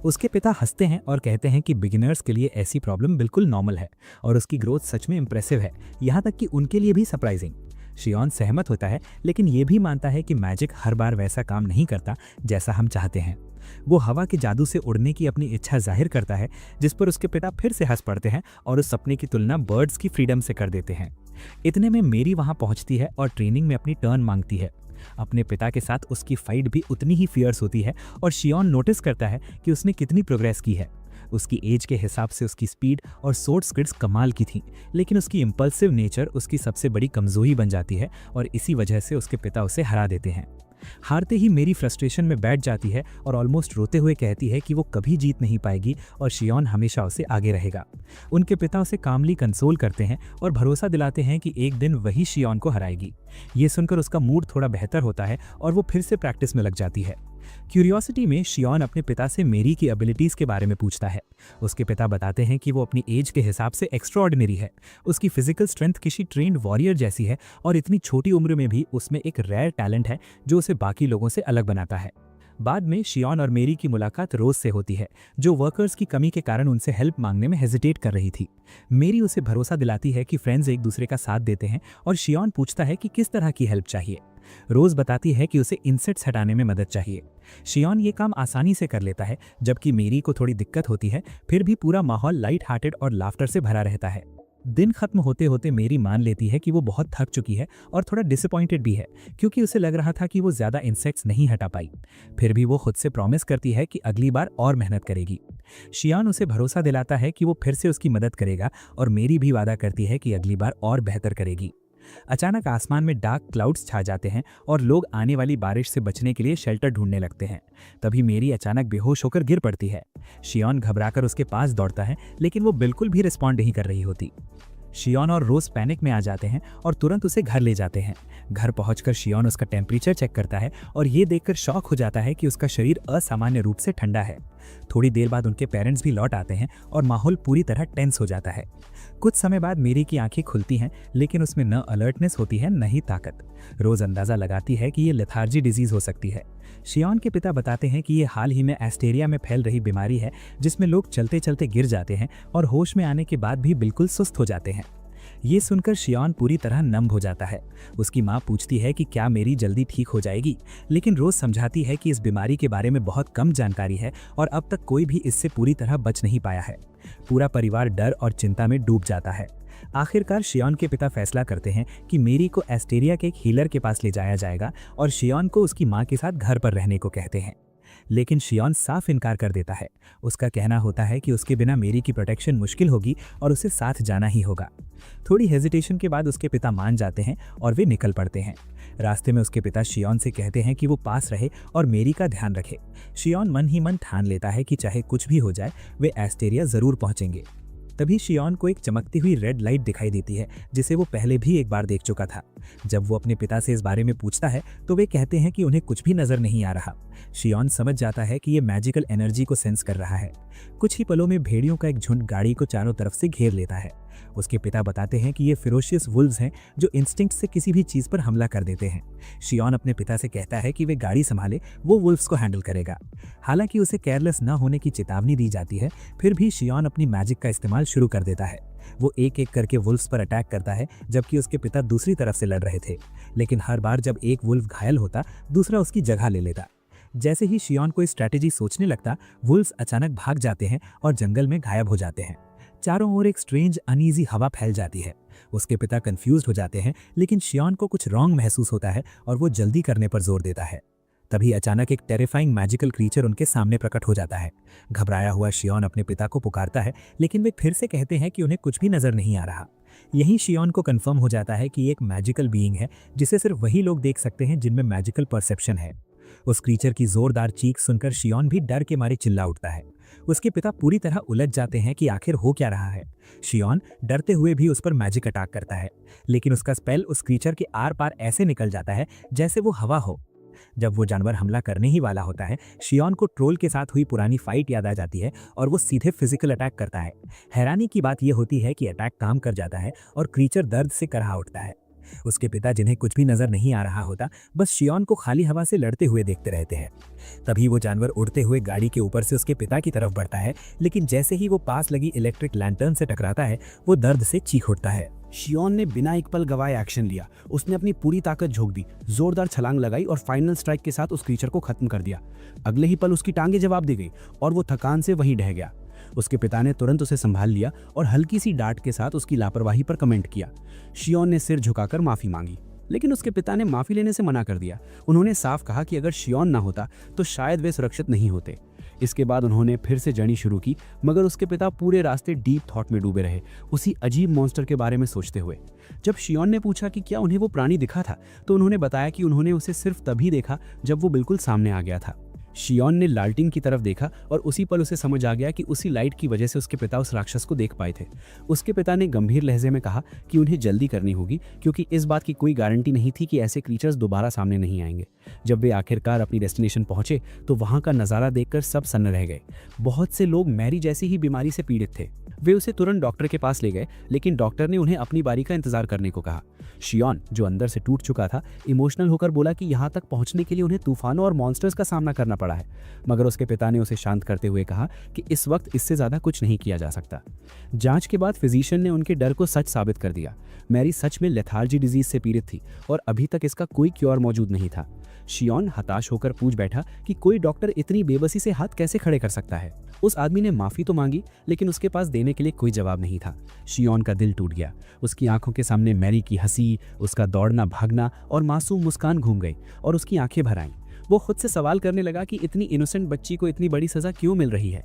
उसके पिता हंसते हैं और कहते हैं कि बिगिनर्स के लिए ऐसी प्रॉब्लम बिल्कुल नॉर्मल है और उसकी ग्रोथ सच में इंप्रेसिव है, यहाँ तक कि उनके लिए भी सरप्राइजिंग। शियोन सहमत होता है, लेकिन ये भी मानता है कि मैजिक हर बार वैसा काम नहीं करता जैसा हम चाहते हैं। वो हवा के जादू से उड़ने की अपनी इच्छा जाहिर करता है, जिस पर उसके पिता फिर से हंस पड़ते हैं और उस सपने की तुलना बर्ड्स की फ्रीडम से कर देते हैं। इतने में मेरी वहां पहुंचती है और ट्रेनिंग में अपनी टर्न मांगती है। अपने पिता के साथ उसकी फाइट भी उतनी ही फियर्स होती है और शियोन नोटिस करता है कि उसने कितनी प्रोग्रेस की है। उसकी एज के हिसाब से उसकी स्पीड और सोर्ड स्किल्स कमाल की थी, लेकिन उसकी इंपल्सिव नेचर उसकी सबसे बड़ी कमजोरी बन जाती है और इसी वजह से उसके पिता उसे हरा देते हैं। हारते ही मेरी फ्रस्ट्रेशन में बैठ जाती है और ऑलमोस्ट रोते हुए कहती है कि वो कभी जीत नहीं पाएगी और शियोन हमेशा उसे आगे रहेगा। उनके पिता उसे कामली कंसोल करते हैं और भरोसा दिलाते हैं कि एक दिन वही शियोन को हराएगी। ये सुनकर उसका मूड थोड़ा बेहतर होता है और वो फिर से प्रैक्टिस में लग जाती है। क्यूरियोसिटी में शियोन अपने पिता से मेरी की एबिलिटीज़ के बारे में पूछता है। उसके पिता बताते हैं कि वो अपनी एज के हिसाब से एक्स्ट्राऑर्डिनरी है। उसकी फिजिकल स्ट्रेंथ किसी ट्रेंड वॉरियर जैसी है और इतनी छोटी उम्र में भी उसमें एक रेयर टैलेंट है जो उसे बाकी लोगों से अलग बनाता है। बाद में शियोन और मेरी की मुलाकात रोज से होती है, जो वर्कर्स की कमी के कारण उनसे हेल्प मांगने में हेजिटेट कर रही थी। मेरी उसे भरोसा दिलाती है कि फ्रेंड्स एक दूसरे का साथ देते हैं और शियोन पूछता है कि किस तरह की हेल्प चाहिए। रोज बताती है कि उसे इंसेक्ट्स हटाने में मदद चाहिए। शियोन ये काम आसानी से कर लेता है, जबकि मेरी को थोड़ी दिक्कत होती है। फिर भी पूरा माहौल लाइट हार्टेड और लाफ्टर से भरा रहता है। दिन खत्म होते होते मेरी मान लेती है कि वो बहुत थक चुकी है और थोड़ा डिसअपॉइंटेड भी है, क्योंकि उसे लग रहा था कि वो ज़्यादा इंसेक्ट्स नहीं हटा पाई। फिर भी वो खुद से प्रॉमिस करती है कि अगली बार और मेहनत करेगी। शियान उसे भरोसा दिलाता है कि वो फिर से उसकी मदद करेगा और मेरी भी वादा करती है कि अगली बार और बेहतर करेगी। अचानक आसमान में डार्क क्लाउड्स छा जाते हैं और लोग आने वाली बारिश से बचने के लिए शेल्टर ढूंढने लगते हैं। तभी मेरी अचानक बेहोश होकर गिर पड़ती है। शियोन घबराकर उसके पास दौड़ता है, लेकिन वो बिल्कुल भी रिस्पॉन्ड नहीं कर रही होती। शियोन और रोज पैनिक में आ जाते हैं और तुरंत उसे घर ले जाते हैं। घर पहुंचकर शियोन उसका टेम्परेचर चेक करता है और ये देखकर शॉक हो जाता है कि उसका शरीर असामान्य रूप से ठंडा है। थोड़ी देर बाद उनके पेरेंट्स भी लौट आते हैं और माहौल पूरी तरह टेंस हो जाता है। कुछ समय बाद मेरी की आंखें खुलती हैं, लेकिन उसमें न अलर्टनेस होती है न ही ताकत। रोज अंदाजा लगाती है कि ये लेथार्जी डिजीज हो सकती है। शियोन के पिता बताते हैं कि ये हाल ही में एस्टेरिया में फैल रही बीमारी है, जिसमें लोग चलते चलते गिर जाते हैं और होश में आने के बाद भी बिल्कुल सुस्त हो जाते हैं। ये सुनकर शियोन पूरी तरह नम हो जाता है। उसकी माँ पूछती है कि क्या मेरी जल्दी ठीक हो जाएगी, लेकिन रोज समझाती है कि इस बीमारी के बारे में बहुत कम जानकारी है और अब तक कोई भी इससे पूरी तरह बच नहीं पाया है। पूरा परिवार डर और चिंता में डूब जाता है। आखिरकार शियोन के पिता फैसला करते हैं कि मेरी को एस्टेरिया के एक हीलर के पास ले जाया जाएगा और शियोन को उसकी माँ के साथ घर पर रहने को कहते हैं। लेकिन शियोन साफ इनकार कर देता है। उसका कहना होता है कि उसके बिना मेरी की प्रोटेक्शन मुश्किल होगी और उसे साथ जाना ही होगा। थोड़ी हेजिटेशन के बाद उसके पिता मान जाते हैं और वे निकल पड़ते हैं। रास्ते में उसके पिता शियोन से कहते हैं कि वो पास रहे और मेरी का ध्यान रखे। शियोन मन ही मन ठान लेता है कि चाहे कुछ भी हो जाए वे एस्टेरिया जरूर पहुंचेंगे। तभी शियोन को एक चमकती हुई रेड लाइट दिखाई देती है, जिसे वो पहले भी एक बार देख चुका था। जब वो अपने पिता से इस बारे में पूछता है तो वे कहते हैं कि उन्हें कुछ भी नजर नहीं आ रहा। शियोन समझ जाता है कि ये मैजिकल एनर्जी को सेंस कर रहा है। कुछ ही पलों में भेड़ियों का एक झुंड गाड़ी को चारों तरफ से घेर लेता है। उसके पिता बताते हैं कि ये फिरोशियस वुल्व्स हैं जो इंस्टिंक्ट से किसी भी चीज पर हमला कर देते हैं। शियोन अपने पिता से कहता है कि वे गाड़ी संभाले, वो वुल्व्स को हैंडल करेगा। हालांकि उसे केयरलेस न होने की चेतावनी दी जाती है, फिर भी शियोन अपनी मैजिक का इस्तेमाल शुरू कर देता है। वो एक एक करके वुल्व्स पर अटैक करता है, जबकि उसके पिता दूसरी तरफ से लड़ रहे थे। लेकिन हर बार जब एक वुल्व घायल होता, दूसरा उसकी जगह ले लेता। जैसे ही शियोन कोई स्ट्रैटेजी सोचने लगता, वुल्व्स अचानक भाग जाते हैं और जंगल में गायब हो जाते हैं। चारों ओर एक स्ट्रेंज अनईजी हवा फैल जाती है। उसके पिता कंफ्यूज्ड हो जाते हैं, लेकिन शियोन को कुछ रॉन्ग महसूस होता है और वो जल्दी करने पर जोर देता है। तभी अचानक एक टेरिफाइंग मैजिकल क्रीचर उनके सामने प्रकट हो जाता है। घबराया हुआ शियोन अपने पिता को पुकारता है, लेकिन वे फिर से कहते हैं कि उन्हें कुछ भी नजर नहीं आ रहा। यहीं शियोन को कंफर्म हो जाता है कि एक मैजिकल बीइंग है, जिसे सिर्फ वही लोग देख सकते हैं जिनमें मैजिकल परसेप्शन है। उस क्रीचर की जोरदार चीख सुनकर शियोन भी डर के मारे चिल्ला उठता है। उसके पिता पूरी तरह उलझ जाते हैं कि आखिर हो क्या रहा है। शियोन डरते हुए भी उस पर मैजिक अटैक करता है, लेकिन उसका स्पेल उस क्रीचर के आर पार ऐसे निकल जाता है जैसे वो हवा हो। जब वो जानवर हमला करने ही वाला होता है, शियोन को ट्रोल के साथ हुई पुरानी फाइट याद आ जाती है और वो सीधे फिजिकल अटैक करता है। हैरानी की बात यह होती है कि अटैक काम कर जाता है और क्रीचर दर्द से करहा उठता है। उसके पिता, जिन्हें कुछ भी नजर नहीं आ रहा होता, बस शियोन को खाली हवा से लड़ते हुए देखते रहते हैं। तभी वो जानवर उड़ते हुए गाड़ी के ऊपर से उसके पिता की तरफ बढ़ता है, लेकिन जैसे ही वो पास लगी इलेक्ट्रिक लैंटर्न से टकराता है, वो दर्द से चीख उठता है। शियोन ने बिना एक पल गवाए एक्शन लिया। उसने अपनी पूरी ताकत झोंक दी, जोरदार छलांग लगाई और फाइनल स्ट्राइक के साथ उस क्रीचर को खत्म कर दिया। अगले ही पल उसकी टांगें जवाब दे गई और वो थकान से वहीं ढह गया। उसके पिता ने तुरंत उसे संभाल लिया और हल्की सी डांट के साथ उसकी लापरवाही पर कमेंट किया। शियोन ने सिर झुकाकर माफी मांगी, लेकिन उसके पिता ने माफी लेने से मना कर दिया। उन्होंने साफ कहा कि अगर शियोन ना होता तो शायद वे सुरक्षित नहीं होते। इसके बाद उन्होंने फिर से जर्नी शुरू की, मगर उसके पिता पूरे रास्ते डीप थॉट में डूबे रहे, उसी अजीब मॉन्स्टर के बारे में सोचते हुए। जब शियोन ने पूछा कि क्या उन्हें वो प्राणी दिखा था, तो उन्होंने बताया कि उन्होंने उसे सिर्फ तभी देखा जब वो बिल्कुल सामने आ गया था। शियोन ने लालटेन की तरफ देखा और उसी पल उसे समझ आ गया कि उसी लाइट की वजह से उसके पिता उस राक्षस को देख पाए थे। उसके पिता ने गंभीर लहजे में कहा कि उन्हें जल्दी करनी होगी, क्योंकि इस बात की कोई गारंटी नहीं थी कि ऐसे क्रीचर्स दोबारा सामने नहीं आएंगे। जब वे आखिरकार अपनी डेस्टिनेशन पहुंचे तो वहां का नज़ारा देखकर सब सन्न रह गए। बहुत से लोग मैरी जैसी ही बीमारी से पीड़ित थे। वे उसे तुरंत डॉक्टर के पास ले गए, लेकिन डॉक्टर ने उन्हें अपनी बारी का इंतजार करने को कहा। शियोन, जो अंदर से टूट चुका था, इमोशनल होकर बोला कि यहाँ तक पहुँचने के लिए उन्हें तूफानों और मॉन्स्टर्स का सामना करना पड़ा है। मगर उसके पिता ने उसे शांत करते हुए कहा कि इस वक्त इससे ज़्यादा कुछ नहीं किया जा सकता। जांच के बाद फिजिशियन ने उनके डर को सच साबित कर दिया। मैरी सच में लेथार्जी डिजीज से पीड़ित थी और अभी तक इसका कोई क्योर मौजूद नहीं था। शियोन हताश होकर पूछ बैठा कि कोई डॉक्टर इतनी बेबसी से हाथ कैसे खड़े कर सकता है। उस आदमी ने माफी तो मांगी, लेकिन उसके पास देने के लिए कोई जवाब नहीं था। शियोन का दिल टूट गया। उसकी आंखों के सामने मैरी की हंसी, उसका दौड़ना भागना और मासूम मुस्कान घूम गई और उसकी आंखें भर आईं। वो खुद से सवाल करने लगा कि इतनी इनोसेंट बच्ची को इतनी बड़ी सजा क्यों मिल रही है।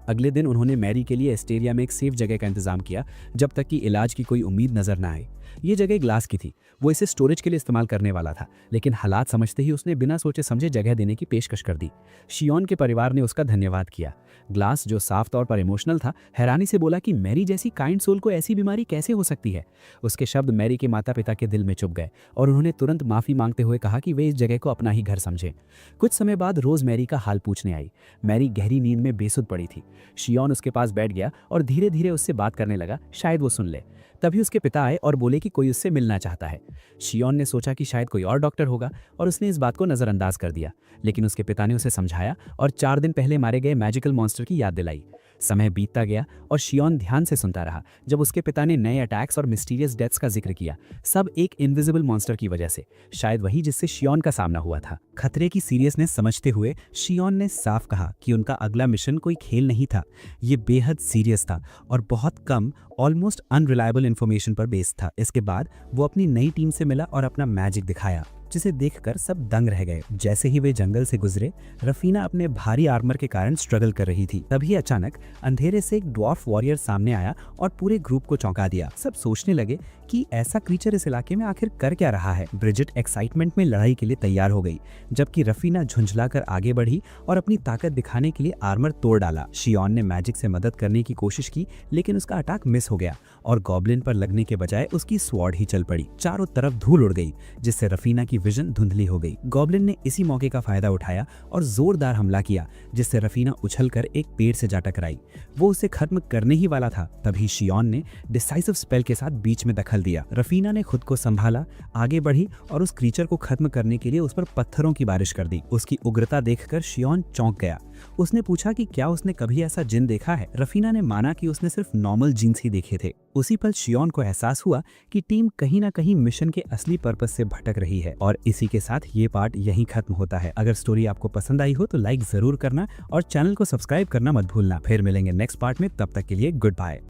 अगले दिन उन्होंने मैरी के लिए एस्टेरिया में एक सेफ जगह का इंतजाम किया, जब तक कि इलाज की कोई उम्मीद नजर न आए। ये जगह ग्लास की थी। वो इसे स्टोरेज के लिए इस्तेमाल करने वाला था, लेकिन हालात समझते ही उसने बिना सोचे समझे जगह देने की पेशकश कर दी। शियोन के परिवार ने उसका धन्यवाद किया। ग्लास, जो साफ तौर पर इमोशनल था, हैरानी से बोला कि मैरी जैसी काइंड सोल को ऐसी बीमारी कैसे हो सकती है। उसके शब्द मैरी के माता पिता के दिल में चुभ गए और उन्होंने तुरंत माफी मांगते हुए कहा कि वे इस जगह को अपना ही घर समझें। कुछ समय बाद रोज मैरी का हाल पूछने आई। मैरी गहरी नींद में बेसुध पड़ी थी। शियोन उसके पास बैठ गया और धीरे धीरे उससे बात करने लगा, शायद वो सुन ले। तभी उसके पिता आए और बोले कि कोई उससे मिलना चाहता है। शियोन ने सोचा कि शायद कोई और डॉक्टर होगा और उसने इस बात को नज़रअंदाज कर दिया, लेकिन उसके पिता ने उसे समझाया और 4 दिन पहले मारे गए मैजिकल मॉन्स्टर की याद दिलाई। समय बीतता गया और शियोन ध्यान से सुनता रहा जब उसके पिता ने नए अटैक्स और मिस्टीरियस डेथ्स का जिक्र किया, सब एक इनविजिबल मॉन्स्टर की वजह से, शायद वही जिससे शियोन का सामना हुआ था। खतरे की सीरियसनेस समझते हुए शियोन ने साफ कहा कि उनका अगला मिशन कोई खेल नहीं था, ये बेहद सीरियस था और बहुत कम, ऑलमोस्ट अनरिलायबल इन्फॉर्मेशन पर बेस्ड था। इसके बाद वो अपनी नई टीम से मिला और अपना मैजिक दिखाया, जिसे देखकर सब दंग रह गए। जैसे ही वे जंगल से गुजरे, रफीना अपने भारी आर्मर के कारण स्ट्रगल कर रही थी। तभी अचानक अंधेरे से एक ड्वार्फ वॉरियर सामने आया और पूरे ग्रुप को चौंका दिया। सब सोचने लगे कि ऐसा क्रीचर इस इलाके में आखिर कर क्या रहा है। ब्रिजिट एक्साइटमेंट में लड़ाई के लिए तैयार हो गई, जबकि रफीना झुंझलाकर आगे बढ़ी और अपनी ताकत दिखाने के लिए आर्मर तोड़ डाला। शियोन ने मैजिक से मदद करने की कोशिश की, लेकिन उसका अटैक मिस हो गया और गॉब्लिन पर लगने के बजाय उसकी स्वॉर्ड ही चल पड़ी। चारों तरफ धूल उड़ गई, जिससे रफीना की विजन धुंधली हो गई। गॉब्लिन ने इसी मौके का फायदा उठाया और जोरदार हमला किया, जिससे रफीना उछलकर एक पेड़ से जा टकराई। वो उसे खत्म करने ही वाला था, तभी शियोन ने डिसाइसिव स्पेल के साथ बीच में दखल दिया। रफीना ने खुद को संभाला, आगे बढ़ी और उस क्रीचर को खत्म करने के लिए उस पर पत्थरों की बारिश कर दी। उसकी उग्रता देखकर शियोन चौंक गया। उसने पूछा कि क्या उसने कभी ऐसा जिन देखा है। रफीना ने माना कि उसने सिर्फ नॉर्मल जिन्स ही देखे थे। उसी पल शियोन को एहसास हुआ कि टीम कहीं ना कहीं मिशन के असली पर्पस से भटक रही है। और इसी के साथ ये पार्ट यहीं खत्म होता है। अगर स्टोरी आपको पसंद आई हो तो लाइक जरूर करना और चैनल को सब्सक्राइब करना मत भूलना। फिर मिलेंगे नेक्स्ट पार्ट में, तब तक के लिए गुड बाय।